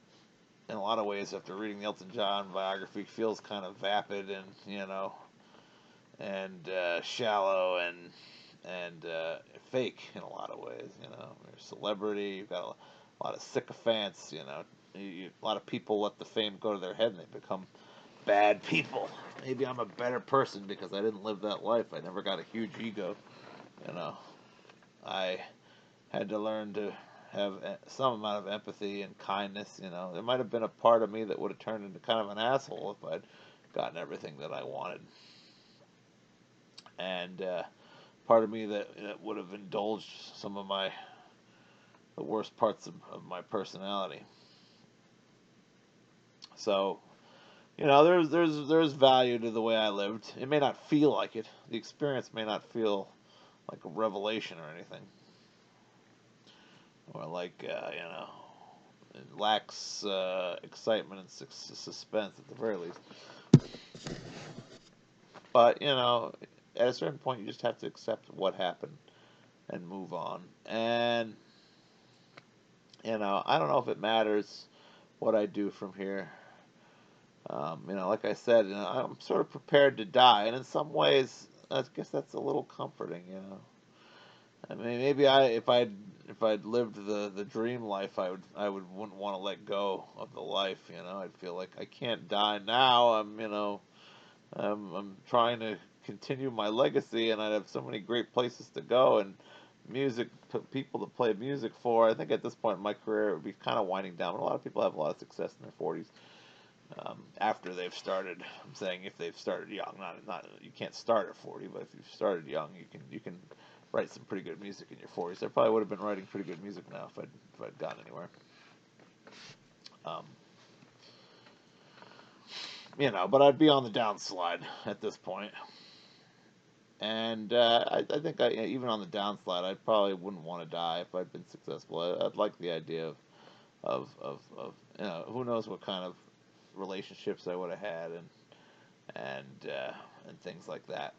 in a lot of ways, after reading the Elton John biography, feels kind of vapid and shallow and fake in a lot of ways. You're a celebrity. You've got a lot of sycophants. A lot of people let the fame go to their head and they become bad people. Maybe I'm a better person because I didn't live that life. I never got a huge ego. I had to learn to have some amount of empathy and kindness. There might have been a part of me that would have turned into kind of an asshole if I'd gotten everything that I wanted, and part of me that would have indulged some of the worst parts of my personality. So, there's value to the way I lived. It may not feel like it. The experience may not feel like a revelation or anything, or like it lacks excitement and suspense at the very least. But at a certain point, you just have to accept what happened and move on. And I don't know if it matters what I do from here. Like I said, I'm sort of prepared to die, and in some ways, I guess that's a little comforting. I mean, maybe if I'd lived the dream life, wouldn't want to let go of the life. I'd feel like I can't die now. I'm trying to continue my legacy, and I'd have so many great places to go and people to play music for. I think at this point in my career, it would be kind of winding down. A lot of people have a lot of success in their 40s. after they've started. I'm saying if they've started young, not you can't start at 40, but if you've started young, you can write some pretty good music in your 40s. I probably would have been writing pretty good music now if I'd gotten anywhere. Um, but I'd be on the downslide at this point. And I think even on the downslide, I probably wouldn't want to die if I'd been successful. I'd like the idea of who knows what kind of relationships I would have had and things like that.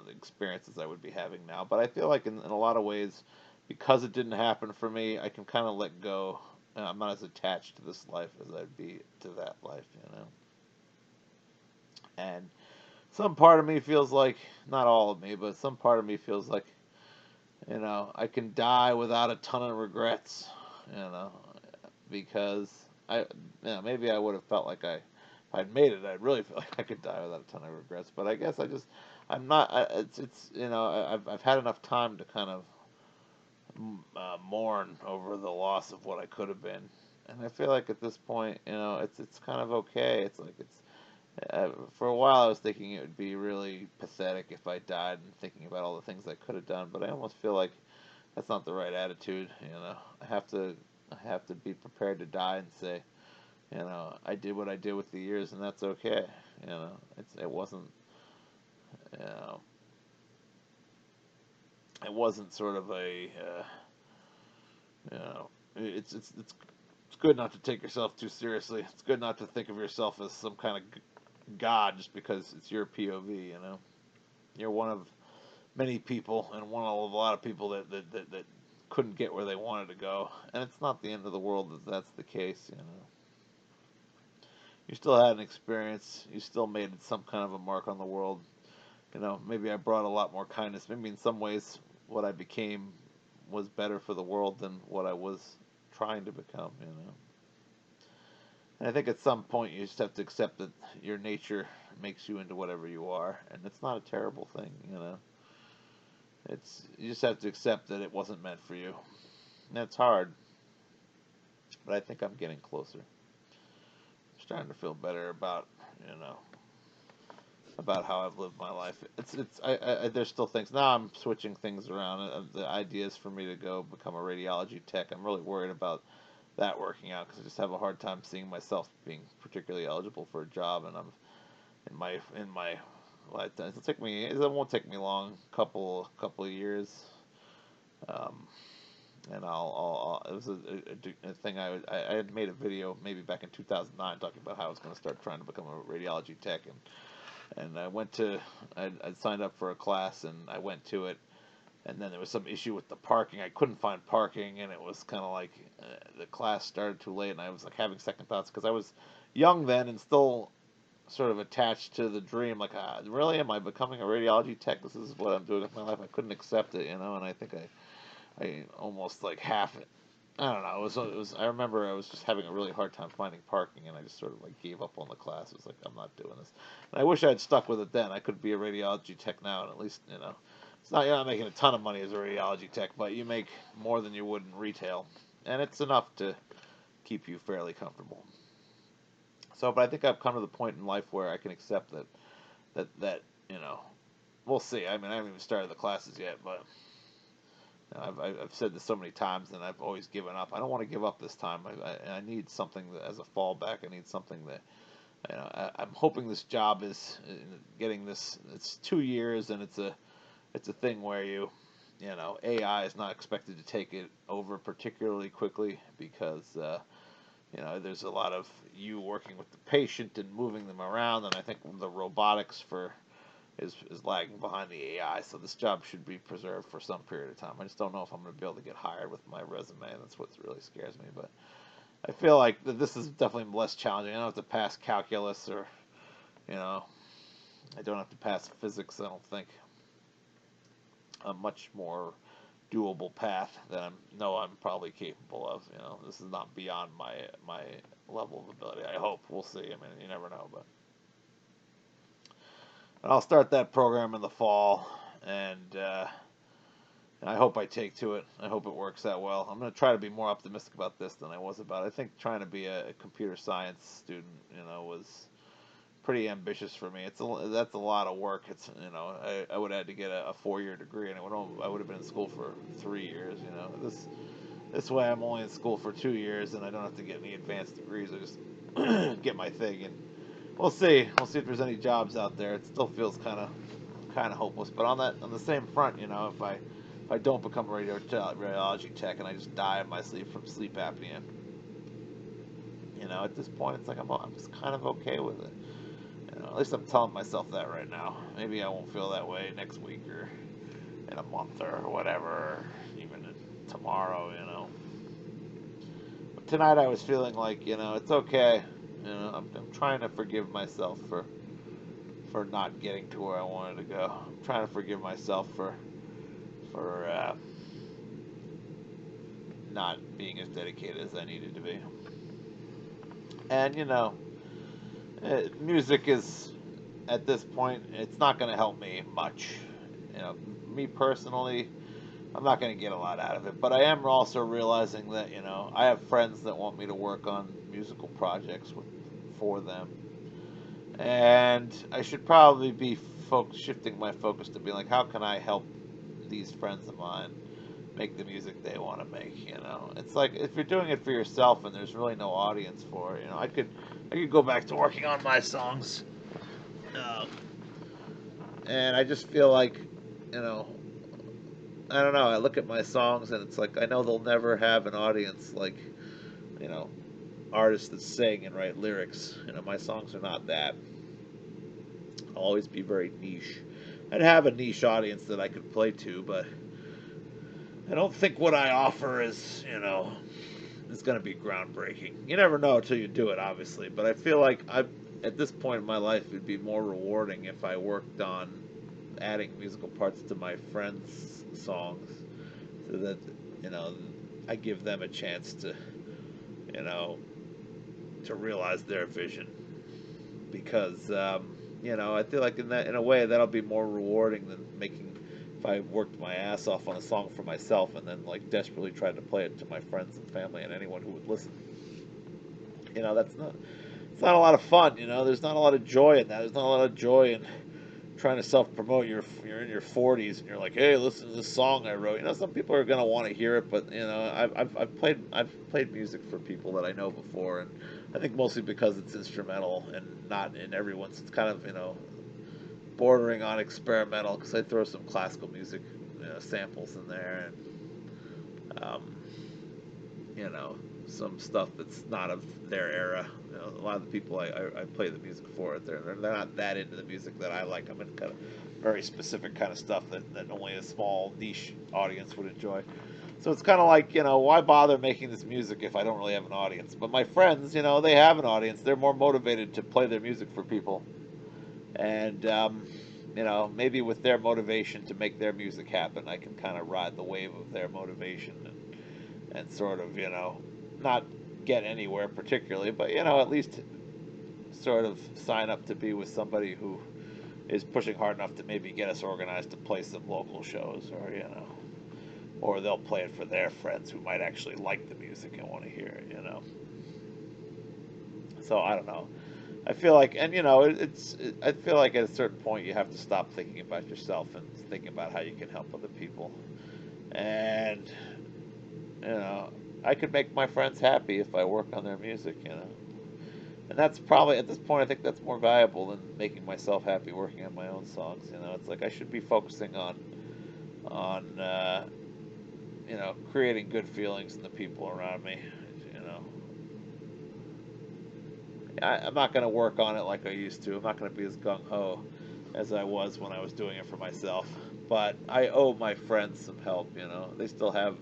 The experiences I would be having now. But I feel like in a lot of ways, because it didn't happen for me, I can kind of let go. I'm not as attached to this life as I'd be to that life. And some part of me feels like, not all of me, but some part of me feels like, I can die without a ton of regrets, you know, because maybe I would have felt like if I'd made it, I'd really feel like I could die without a ton of regrets. But I guess I'm not. It's I've had enough time to kind of mourn over the loss of what I could have been, and I feel like at this point, it's kind of okay. It's like for a while I was thinking it would be really pathetic if I died and thinking about all the things I could have done, but I almost feel like that's not the right attitude. I have to be prepared to die and say, I did what I did with the years, and that's okay. It wasn't, you know, it wasn't sort of it's good not to take yourself too seriously. It's good not to think of yourself as some kind of god just because it's your POV. You're one of many people and one of a lot of people that couldn't get where they wanted to go, and it's not the end of the world that that's the case. You still had an experience. You still made some kind of a mark on the world. Maybe I brought a lot more kindness. Maybe in some ways, what I became was better for the world than what I was trying to become. And I think at some point you just have to accept that your nature makes you into whatever you are, and it's not a terrible thing. You just have to accept that it wasn't meant for you. And it's hard, but I think I'm getting closer. I'm starting to feel better about how I've lived my life. There's still things. Now I'm switching things around. The ideas for me to go become a radiology tech. I'm really worried about that working out because I just have a hard time seeing myself being particularly eligible for a job, and I'm in my lifetime. It won't take me long. Couple of years. And it was a thing I had made a video maybe back in 2009 talking about how I was going to start trying to become a radiology tech, and I signed up for a class and I went to it, and then there was some issue with the parking. I couldn't find parking, and it was kind of like the class started too late, and I was like having second thoughts because I was young then and still sort of attached to the dream. Like, really, am I becoming a radiology tech? This is what I'm doing with my life. I couldn't accept it, and I think I almost like half it. I don't know. It was. I remember I was just having a really hard time finding parking, and I just sort of like gave up on the class. It was like, I'm not doing this. And I wish I had stuck with it then. I could be a radiology tech now, and at least you're not making a ton of money as a radiology tech, but you make more than you would in retail, and it's enough to keep you fairly comfortable. So, but I think I've come to the point in life where I can accept that we'll see. I mean, I haven't even started the classes yet, but I've said this so many times, and I've always given up. I don't want to give up this time. I need something as a fallback. I need something that I'm hoping this job is getting this. It's 2 years, and it's a thing where AI is not expected to take it over particularly quickly because there's a lot of you working with the patient and moving them around, and I think the robotics is lagging behind the AI, so this job should be preserved for some period of time. I just don't know if I'm going to be able to get hired with my resume. That's what really scares me, but I feel like this is definitely less challenging. I don't have to pass calculus or, I don't have to pass physics, I don't think. A much more doable path that I'm probably capable of. This is not beyond my level of ability. I hope. We'll see. I mean, you never know, but I'll start that program in the fall, and And I hope I take to it. I hope it works out well. I'm going to try to be more optimistic about this than I was about. I think trying to be a computer science student, was pretty ambitious for me. That's a lot of work. I would have had to get a 4 year degree, and I would have been in school for 3 years. This way I'm only in school for 2 years, and I don't have to get any advanced degrees. I just get my thing, and we'll see. We'll see if there's any jobs out there. It still feels kind of hopeless. But on the same front, if I don't become a radiology tech and I just die in my sleep from sleep apnea, at this point it's like I'm just kind of okay with it. At least I'm telling myself that right now. Maybe I won't feel that way next week or in a month or whatever, even tomorrow. But tonight I was feeling like it's okay. I'm trying to forgive myself for not getting to where I wanted to go. I'm trying to forgive myself for not being as dedicated as I needed to be. And music is at this point it's not going to help me much. Me personally, I'm not going to get a lot out of it. But I am also realizing that I have friends that want me to work on musical projects for them, and I should probably be shifting my focus to be like, how can I help these friends of mine make the music they want to make? It's like if you're doing it for yourself and there's really no audience for it. I could go back to working on my songs, uh, and I just feel like, you know, I don't know. I look at my songs and it's like I know they'll never have an audience like, you know, artists that sing and write lyrics. My songs are not that. I'll always be very niche. I'd have a niche audience that I could play to, but I don't think what I offer is going to be groundbreaking. You never know until you do it, obviously. But I feel like at this point in my life, it'd be more rewarding if I worked on adding musical parts to my friends' songs, so that you know I give them a chance to you know to realize their vision. Because I feel like in a way that'll be more rewarding than making if I worked my ass off on a song for myself and then like desperately tried to play it to my friends and family and anyone who would listen. That's not it's not a lot of fun. There's not a lot of joy in that. There's not a lot of joy in trying to self promote. You're in your 40s and you're like, hey, listen to this song I wrote. Some people are gonna want to hear it, but I've played music for people that I know before, and I think mostly because it's instrumental and not in everyone's. It's kind of bordering on experimental because I throw some classical music samples in there, and you know, some stuff that's not of their era. A lot of the people I play the music for, they're not that into the music that I like. I'm into kind of very specific kind of stuff that only a small niche audience would enjoy. So it's kind of like, why bother making this music if I don't really have an audience? But my friends, they have an audience. They're more motivated to play their music for people. And, maybe with their motivation to make their music happen, I can kind of ride the wave of their motivation and sort of, not get anywhere particularly, but at least sort of sign up to be with somebody who is pushing hard enough to maybe get us organized to play some local shows, or they'll play it for their friends who might actually like the music and want to hear it. So I don't know. I feel like, and I feel like at a certain point you have to stop thinking about yourself and thinking about how you can help other people. And I could make my friends happy if I work on their music. And that's probably, at this point, I think that's more valuable than making myself happy working on my own songs. It's like I should be focusing on creating good feelings in the people around me. You know, I'm not going to work on it like I used to. I'm not going to be as gung ho as I was when I was doing it for myself. But I owe my friends some help. They still have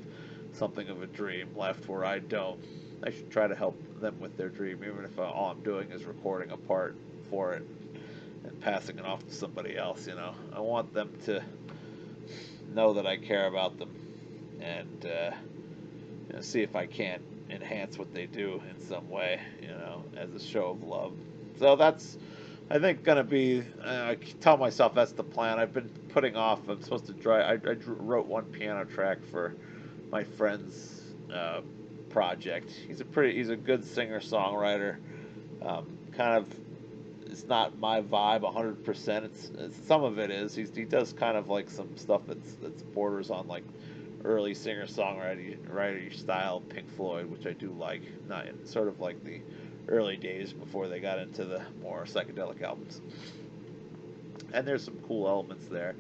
something of a dream left where I don't. I should try to help them with their dream, even if all I'm doing is recording a part for it and passing it off to somebody else. I want them to know that I care about them and see if I can't enhance what they do in some way, as a show of love. So I think gonna be. I tell myself that's the plan. I've been putting off. I'm supposed to try. Wrote one piano track for my friend's project. He's a good singer songwriter. Kind of, it's not my vibe 100%. It's some of it is. He does kind of like some stuff that's borders on like early singer songwriter writer style Pink Floyd, which I do like. Not in, sort of like the early days before they got into the more psychedelic albums. And there's some cool elements there.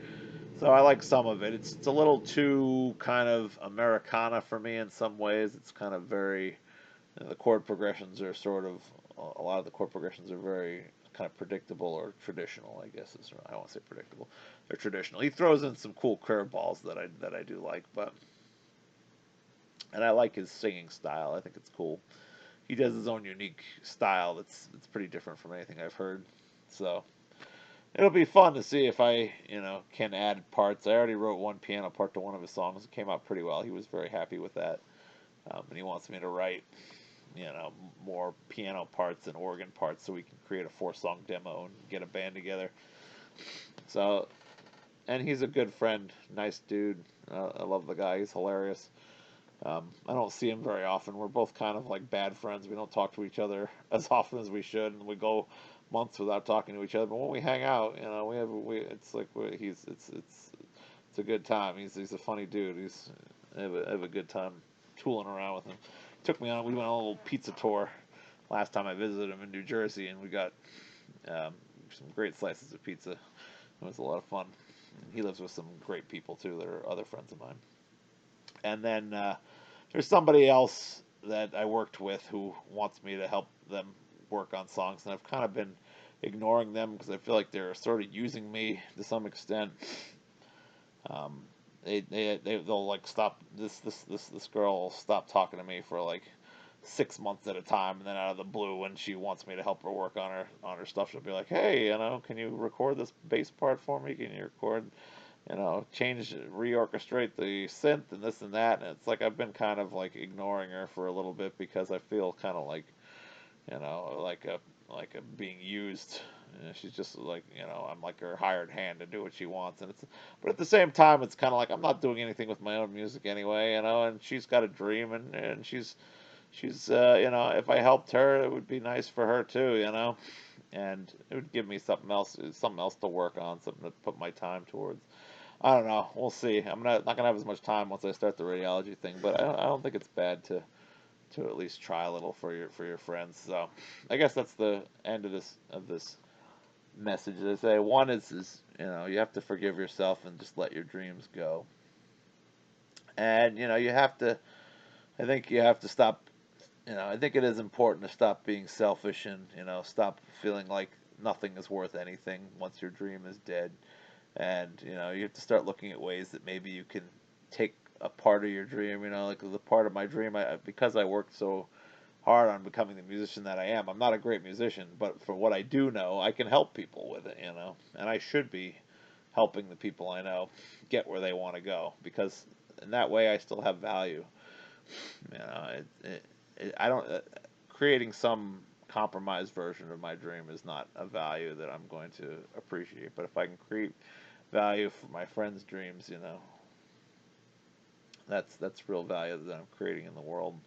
So I like some of it. It's a little too kind of Americana for me in some ways. It's kind of very the chord progressions are sort of a lot of the chord progressions are very kind of predictable or traditional. I guess is I don't want to say predictable. They're traditional. He throws in some cool curveballs that I do like, but and I like his singing style. I think it's cool. He does his own unique style that's pretty different from anything I've heard. So it'll be fun to see if I can add parts. I already wrote one piano part to one of his songs. It came out pretty well. He was very happy with that, and he wants me to write more piano parts and organ parts so we can create a 4-song demo and get a band together. So, and he's a good friend, nice dude. I love the guy. He's hilarious. I don't see him very often. We're both kind of like bad friends. We don't talk to each other as often as we should, and we go months without talking to each other. But when we hang out, it's like it's a good time. He's a funny dude. I have a good time tooling around with him. We went on a little pizza tour last time I visited him in New Jersey, and we got some great slices of pizza. It was a lot of fun. He lives with some great people too. They're other friends of mine. And then there's somebody else that I worked with who wants me to help them work on songs, and I've kind of been ignoring them because I feel like they're sort of using me to some extent. Um, they'll like stop this girl will stop talking to me for like 6 months at a time, and then out of the blue, when she wants me to help her work on her stuff, she'll be like, "Hey, can you record this bass part for me? Can you record, reorchestrate the synth and this and that?" And it's like I've been kind of like ignoring her for a little bit because I feel kind of like, like a being used. She's just like, I'm like her hired hand to do what she wants, but at the same time, it's kind of like I'm not doing anything with my own music anyway, and she's got a dream, and she's if I helped her, it would be nice for her too, and it would give me something else to work on, something to put my time towards. I don't know. We'll see. I'm not gonna have as much time once I start the radiology thing, but I don't think it's bad to at least try a little for your friends. So I guess that's the end of this message. They say one is you have to forgive yourself and just let your dreams go, and you have to. I think you have to stop. I think it is important to stop being selfish and stop feeling like nothing is worth anything once your dream is dead, and you have to start looking at ways that maybe you can take a part of your dream. Like the part of my dream, because I worked so hard on becoming the musician that I am. I'm not a great musician, but for what I do know, I can help people with it, and I should be helping the people I know get where they want to go because in that way I still have value. I don't creating some compromised version of my dream is not a value that I'm going to appreciate. But if I can create value for my friends' dreams, that's real value that I'm creating in the world,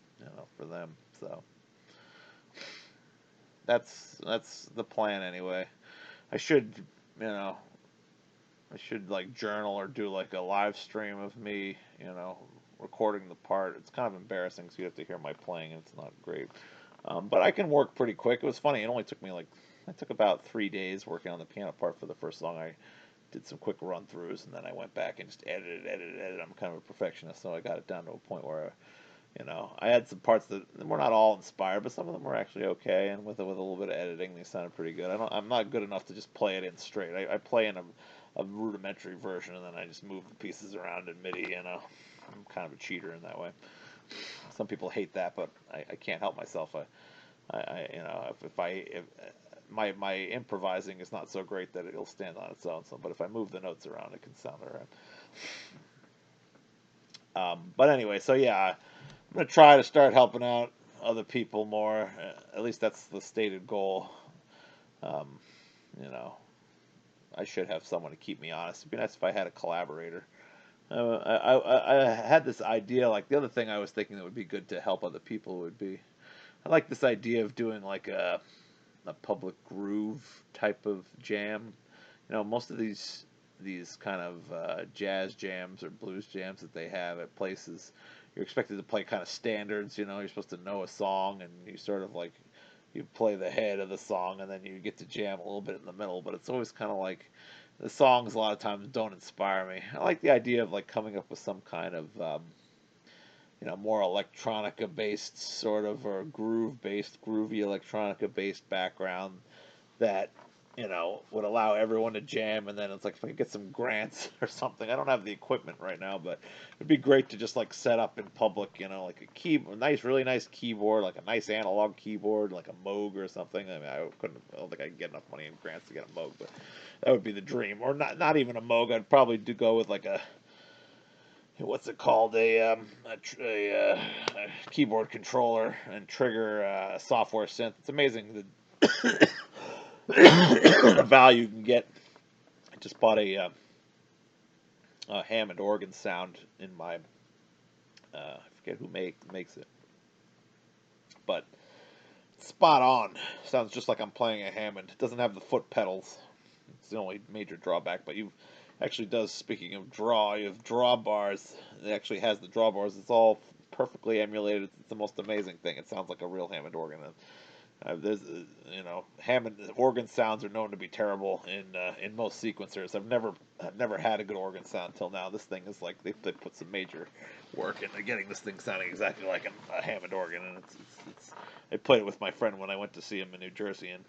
for them. So that's the plan anyway. I should, you know, I should like journal or do like a live stream of me, recording the part. It's kind of embarrassing because you have to hear my playing and it's not great. But I can work pretty quick. It was funny. It only took me I took about 3 days working on the piano part for the first song. I did some quick run throughs and then I went back and just edited. I'm kind of a perfectionist, so I got it down to a point where I had some parts that were not all inspired, but some of them were actually okay. And with a little bit of editing, they sounded pretty good. I'm not good enough to just play it in straight. I play in a rudimentary version, and then I just move the pieces around in MIDI. I'm kind of a cheater in that way. Some people hate that, but I can't help myself. If my improvising is not so great that it'll stand on its own. So, but if I move the notes around, it can sound alright. But anyway, so yeah, I'm gonna try to start helping out other people more. At least that's the stated goal. Um, you know, I should have someone to keep me honest. It'd be nice if I had a collaborator. I had this idea, like the other thing I was thinking that would be good to help other people would be, I like this idea of doing like a public groove type of jam. Most of these kind of jazz jams or blues jams that they have at places, you're expected to play kind of standards. You're supposed to know a song, and you sort of like you play the head of the song, and then you get to jam a little bit in the middle. But it's always kind of like the songs a lot of times don't inspire me. I like the idea of like coming up with some kind of more electronica based sort of or groove based, groovy electronica based background that would allow everyone to jam. And then it's like if I could get some grants or something. I don't have the equipment right now, but it'd be great to just like set up in public, like a nice, really nice keyboard, like a nice analog keyboard, like a Moog or something. I mean, I don't think I could get enough money in grants to get a Moog, but that would be the dream. Or not even a Moog. I'd probably go with like a, what's it called, a keyboard controller and trigger software synth. It's amazing the value you can get. I just bought a Hammond organ sound in my I forget who makes it, but it's spot on. Sounds just like I'm playing a Hammond. It doesn't have the foot pedals. It's the only major drawback, but you actually does. Speaking of you have drawbars. It actually has the drawbars. It's all perfectly emulated. It's the most amazing thing. It sounds like a real Hammond organ. Hammond organ sounds are known to be terrible in most sequencers. I've never had a good organ sound until now. This thing is like they put some major work into getting this thing sounding exactly like a Hammond organ, and it's I played it with my friend when I went to see him in New Jersey, and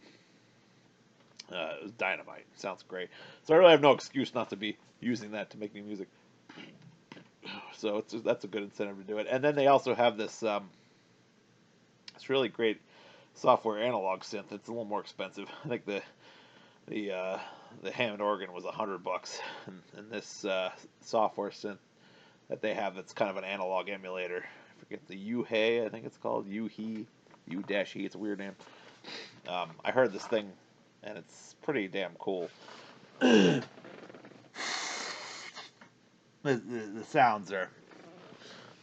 it was dynamite. It sounds great. So I really have no excuse not to be using that to make new music. So that's a good incentive to do it. And then they also have this it's really great software analog synth. It's a little more expensive. I think the Hammond organ was $100, and this software synth that they have that's kind of an analog emulator. I forget the U-Hey, I think it's called U-He, U-He. It's a weird name. I heard this thing, and it's pretty damn cool. The sounds are,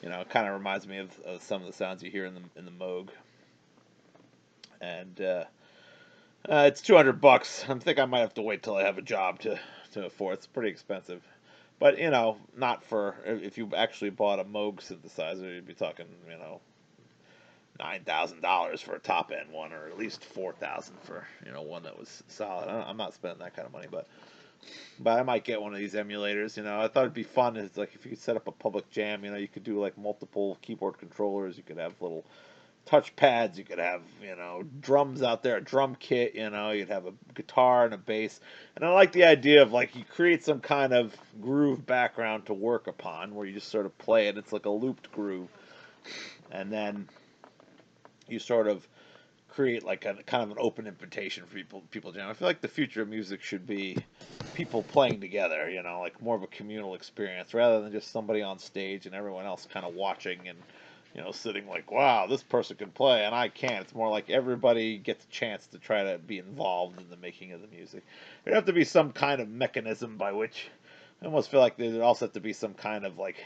it kind of reminds me of some of the sounds you hear in the Moog. And it's $200. I think I might have to wait till I have a job to afford. It's pretty expensive, but not for if you actually bought a Moog synthesizer, you'd be talking $9,000 for a top end one, or at least $4,000 for one that was solid. I'm not spending that kind of money, but I might get one of these emulators. I thought it'd be fun. It's like if you could set up a public jam, you could do like multiple keyboard controllers. You could have little touch pads. You could have drums out there, a drum kit. You'd have a guitar and a bass. And I like the idea of like you create some kind of groove background to work upon, where you just sort of play it. It's like a looped groove, and then you sort of create like a kind of an open invitation for people jam. I feel like the future of music should be people playing together, like more of a communal experience rather than just somebody on stage and everyone else kind of watching and sitting like, wow, this person can play and I can't. It's more like everybody gets a chance to try to be involved in the making of the music. There'd have to be some kind of mechanism by which I almost feel like there'd also have to be some kind of like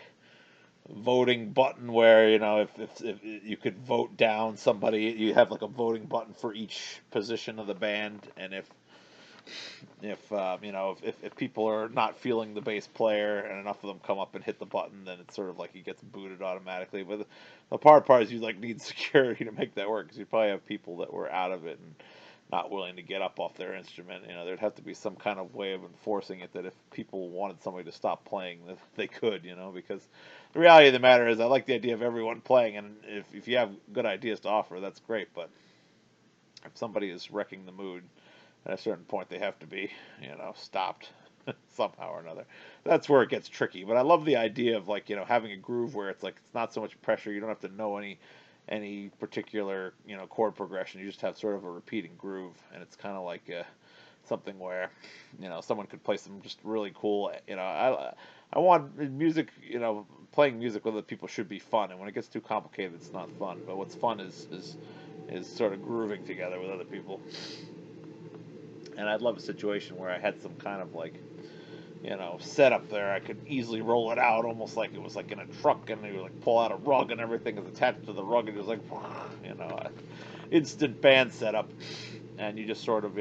voting button where if you could vote down somebody, you have like a voting button for each position of the band, and if people are not feeling the bass player and enough of them come up and hit the button, then it's sort of like he gets booted automatically. But the part is you like need security to make that work, because you probably have people that were out of it and not willing to get up off their instrument. There'd have to be some kind of way of enforcing it that if people wanted somebody to stop playing, that they could, because the reality of the matter is I like the idea of everyone playing, and if you have good ideas to offer, that's great, but if somebody is wrecking the mood, at a certain point they have to be, stopped somehow or another. That's where it gets tricky, but I love the idea of like, having a groove where it's like it's not so much pressure, you don't have to know any particular chord progression. You just have sort of a repeating groove, and it's kind of like something where someone could play some just really cool. I want music. Playing music with other people should be fun, and when it gets too complicated, it's not fun. But what's fun is sort of grooving together with other people. And I'd love a situation where I had some kind of like, setup there. I could easily roll it out, almost like it was like in a truck, and you like pull out a rug, and everything is attached to the rug, and it's like, instant band setup, and you just sort of,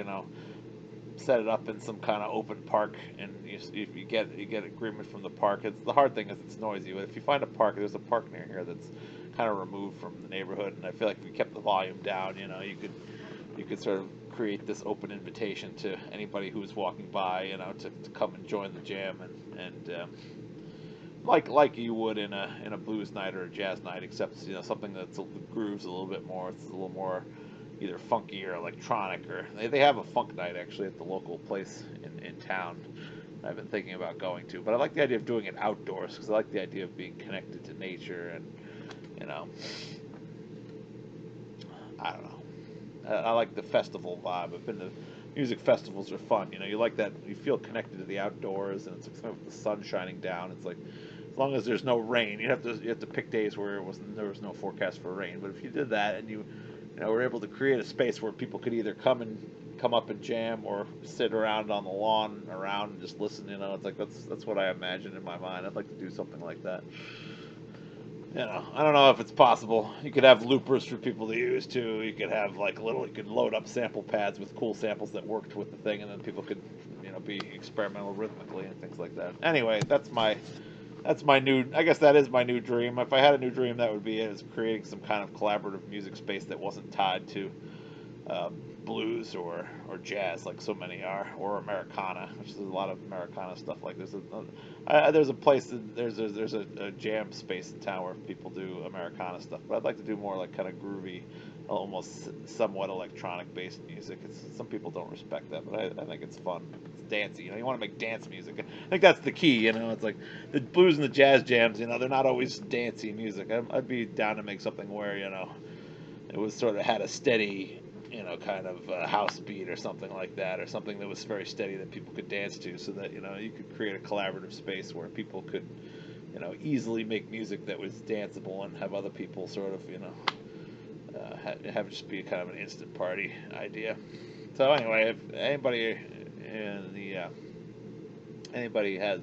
set it up in some kind of open park, and you get agreement from the park. The hard thing is it's noisy. But if you find a park, there's a park near here that's kind of removed from the neighborhood, and I feel like if you kept the volume down, you could sort of create this open invitation to anybody who's walking by, to come and join the jam, and like you would in a blues night or a jazz night, except something that's grooves a little bit more. It's a little more either funky or electronic, or they have a funk night actually at the local place in town. I've been thinking about going to, but I like the idea of doing it outdoors because I like the idea of being connected to nature, and I don't know. I like the festival vibe. I've been to music festivals are fun. You like that. You feel connected to the outdoors, and it's like with the sun shining down. It's like as long as there's no rain, you have to pick days where there was no forecast for rain. But if you did that and you were able to create a space where people could either come up and jam or sit around on the lawn around and just listen. It's like that's what I imagine in my mind. I'd like to do something like that. I don't know if it's possible. You could have loopers for people to use too. You could have you could load up sample pads with cool samples that worked with the thing, and then people could, be experimental rhythmically and things like that. Anyway, that's my new. I guess that is my new dream. If I had a new dream, that would be it. Is creating some kind of collaborative music space that wasn't tied to blues or jazz like so many are, or Americana, which is a lot of Americana stuff. Like there's a place there's a jam space in town where people do Americana stuff, but I'd like to do more like kind of groovy, almost somewhat electronic based music. Some people don't respect that, but I think it's fun. It's dancey. You want to make dance music. I think that's the key. It's like the blues and the jazz jams. They're not always dancey music. I'd be down to make something where it was sort of had a steady, kind of house beat or something like that, or something that was very steady that people could dance to, so that you could create a collaborative space where people could, easily make music that was danceable and have other people sort of, have it just be kind of an instant party idea. So anyway, if anybody in the anybody has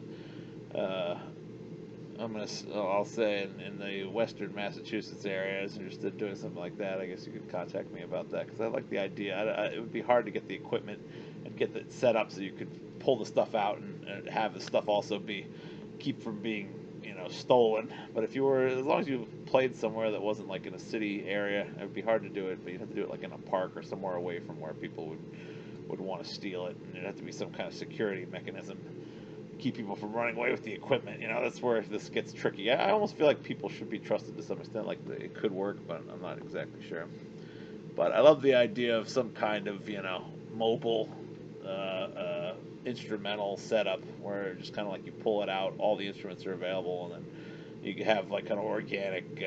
I'll say in the western Massachusetts area is interested in doing something like that, I guess you could contact me about that, because I like the idea. It would be hard to get the equipment and get it set up so you could pull the stuff out and have the stuff also keep from being stolen. But as long as you played somewhere that wasn't like in a city area, it would be hard to do it. But you'd have to do it like in a park or somewhere away from where people would want to steal it, and there'd have to be some kind of security mechanism keep people from running away with the equipment. That's where this gets tricky. I almost feel like people should be trusted to some extent. Like it could work, but I'm not exactly sure. But I love the idea of some kind of mobile instrumental setup where just kind of like you pull it out, all the instruments are available, and then you can have like kind of organic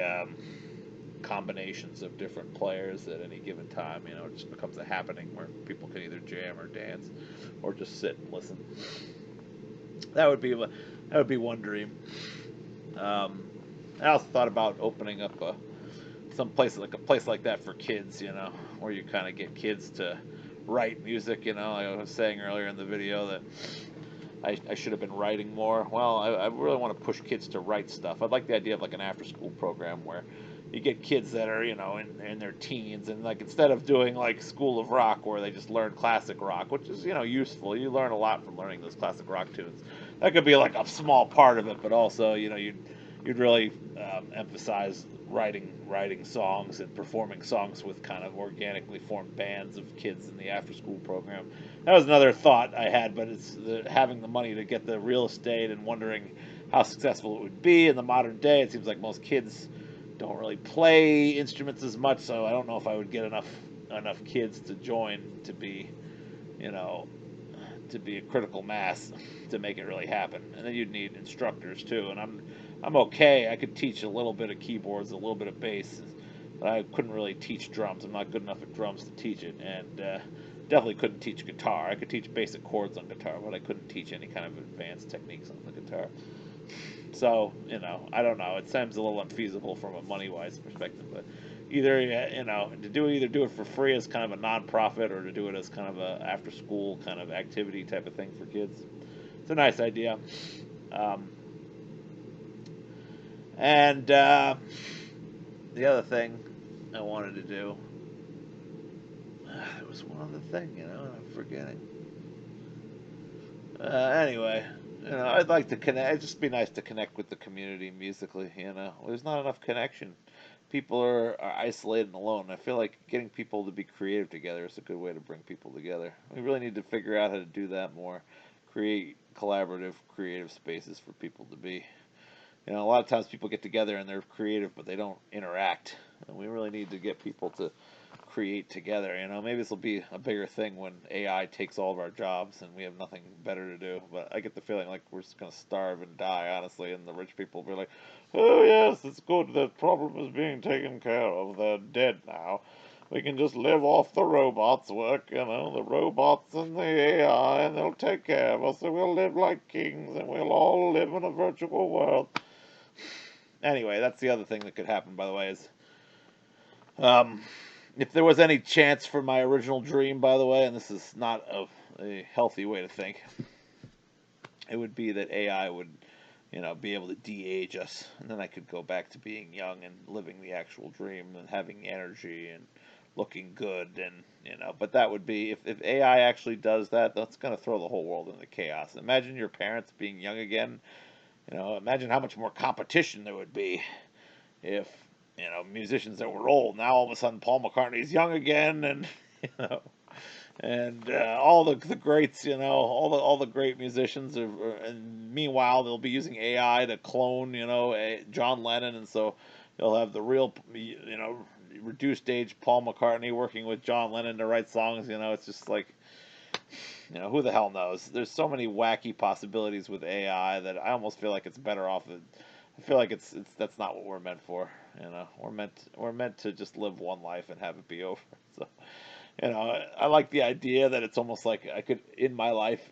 combinations of different players at any given time. It just becomes a happening where people can either jam or dance or just sit and listen. That would be one dream. I also thought about opening up a place like that for kids, where you kind of get kids to write music. Like I was saying earlier in the video that I should have been writing more. Well, I really want to push kids to write stuff. I'd like the idea of like an after-school program where you get kids that are, in their teens, and like instead of doing like School of Rock where they just learn classic rock, which is, useful. You learn a lot from learning those classic rock tunes. That could be like a small part of it, but also, you'd really emphasize writing songs and performing songs with kind of organically formed bands of kids in the after-school program. That was another thought I had, but it's having the money to get the real estate and wondering how successful it would be in the modern day. It seems like most kids don't really play instruments as much, so I don't know if I would get enough kids to join to be, to be a critical mass to make it really happen. And then you'd need instructors too. And I'm okay. I could teach a little bit of keyboards, a little bit of bass, but I couldn't really teach drums. I'm not good enough at drums to teach it, and definitely couldn't teach guitar. I could teach basic chords on guitar, but I couldn't teach any kind of advanced techniques on the guitar. So, I don't know. It seems a little unfeasible from a money-wise perspective, but either either do it for free as kind of a nonprofit, or to do it as kind of a after school kind of activity type of thing for kids. It's a nice idea. Um, and the other thing I wanted to do, there was one other thing, and I'm forgetting. Anyway, I'd like to connect. It'd just be nice to connect with the community musically. There's not enough connection. People are isolated and alone. I feel like getting people to be creative together is a good way to bring people together. We really need to figure out how to do that more. Create collaborative, creative spaces for people to be. A lot of times people get together and they're creative, but they don't interact. And we really need to get people to create together. Maybe this will be a bigger thing when AI takes all of our jobs and we have nothing better to do. But I get the feeling like we're just going to starve and die, honestly. And the rich people will be like, oh, yes, it's good. The problem is being taken care of. They're dead now. We can just live off the robots' work, the robots and the AI, and they'll take care of us, and we'll live like kings, and we'll all live in a virtual world. Anyway, that's the other thing that could happen, by the way, is um, if there was any chance for my original dream, by the way, and this is not a healthy way to think, it would be that AI would, be able to de-age us, and then I could go back to being young and living the actual dream and having energy and looking good, and but that would be if AI actually does that, that's going to throw the whole world into chaos. Imagine your parents being young again. Imagine how much more competition there would be if musicians that were old, now all of a sudden Paul McCartney's young again, and you know and all the greats, all the great musicians and meanwhile they'll be using AI to clone John Lennon, and so you'll have the real reduced age Paul McCartney working with John Lennon to write songs. It's just like, who the hell knows? There's so many wacky possibilities with AI that I almost feel like it's better off. I feel like it's that's not what we're meant for. We're meant to just live one life and have it be over. So, I like the idea that it's almost like I could, in my life,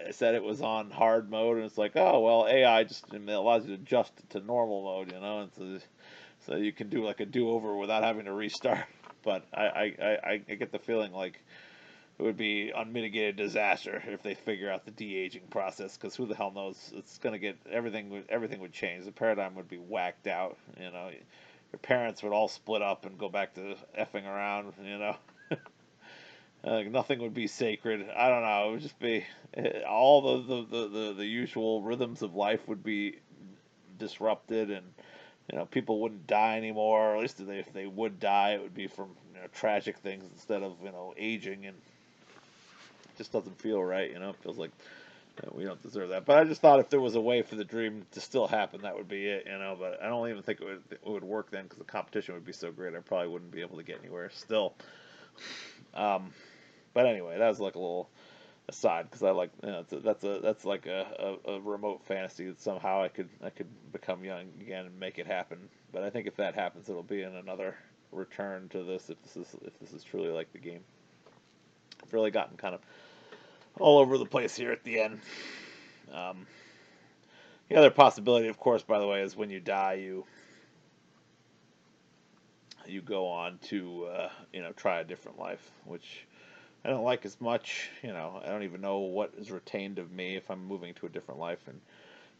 I said it was on hard mode, and it's like, oh well, AI just allows you to adjust it to normal mode, and so you can do like a do over without having to restart. But I get the feeling like it would be unmitigated disaster if they figure out the de-aging process, because who the hell knows? It's going to get everything would change. The paradigm would be whacked out. Your parents would all split up and go back to effing around. Nothing would be sacred. I don't know. It would just be all the usual rhythms of life would be disrupted, and people wouldn't die anymore. Or at least if they would die, it would be from tragic things instead of aging, and it just doesn't feel right. It feels like we don't deserve that. But I just thought if there was a way for the dream to still happen, that would be it. But I don't even think it would work then, because the competition would be so great. I probably wouldn't be able to get anywhere still. Um, but anyway, that was like a little aside, because I like that's like a remote fantasy that somehow I could become young again and make it happen. But I think if that happens, it'll be in another return to this, if this is truly like the game. I've really gotten kind of all over the place here at the end. Um, the other possibility, of course, by the way, is when you die, you go on to try a different life, which I don't like as much. I don't even know what is retained of me if I'm moving to a different life, and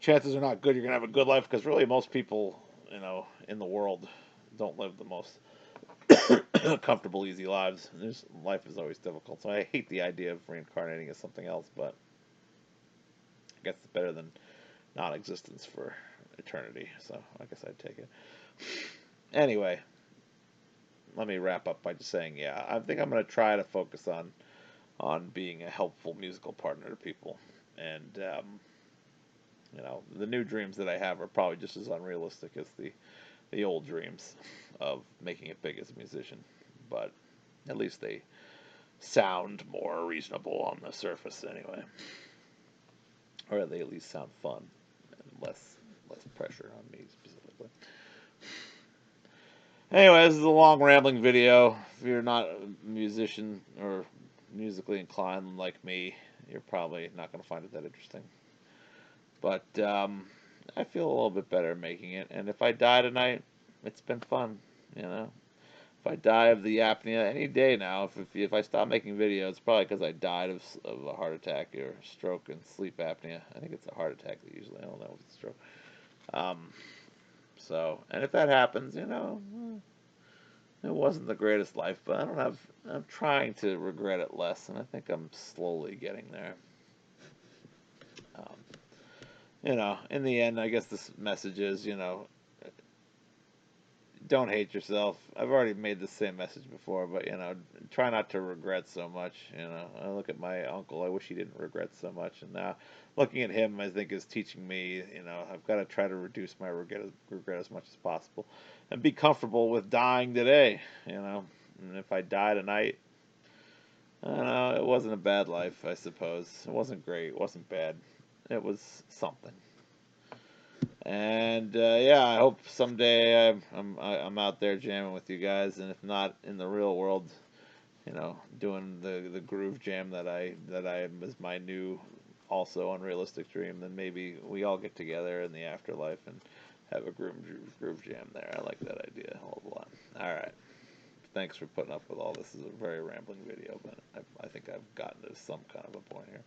chances are not good you're gonna have a good life, because really most people in the world don't live the most comfortable, easy lives. Life is always difficult, so I hate the idea of reincarnating as something else, but I guess it's better than non-existence for eternity, so I guess I'd take it. Anyway, let me wrap up by just saying, yeah, I think I'm going to try to focus on being a helpful musical partner to people, and the new dreams that I have are probably just as unrealistic as the old dreams of making it big as a musician, but at least they sound more reasonable on the surface anyway, or they at least sound fun and less pressure on me specifically. Anyway, this is a long rambling video. If you're not a musician or musically inclined like me, you're probably not going to find it that interesting. But I feel a little bit better making it, and if I die tonight, it's been fun. If I die of the apnea any day now, if I stop making videos, it's probably because I died of a heart attack or stroke and sleep apnea. I think it's a heart attack usually. I don't know if it's a stroke. Um, and if that happens, it wasn't the greatest life, but I'm trying to regret it less, and I think I'm slowly getting there. Um, in the end, I guess this message is, don't hate yourself. I've already made the same message before, but try not to regret so much. I look at my uncle. I wish he didn't regret so much, and now looking at him, I think is teaching me. I've got to try to reduce my regret as much as possible, and be comfortable with dying today. And if I die tonight, I don't know. It wasn't a bad life, I suppose. It wasn't great. It wasn't bad. It was something. And yeah, I hope someday I'm out there jamming with you guys, and if not in the real world, doing the groove jam that I is my new also unrealistic dream. Then maybe we all get together in the afterlife and have a groove jam there. I like that idea a whole lot. All right, thanks for putting up with all this. This is a very rambling video, but I think I've gotten to some kind of a point here.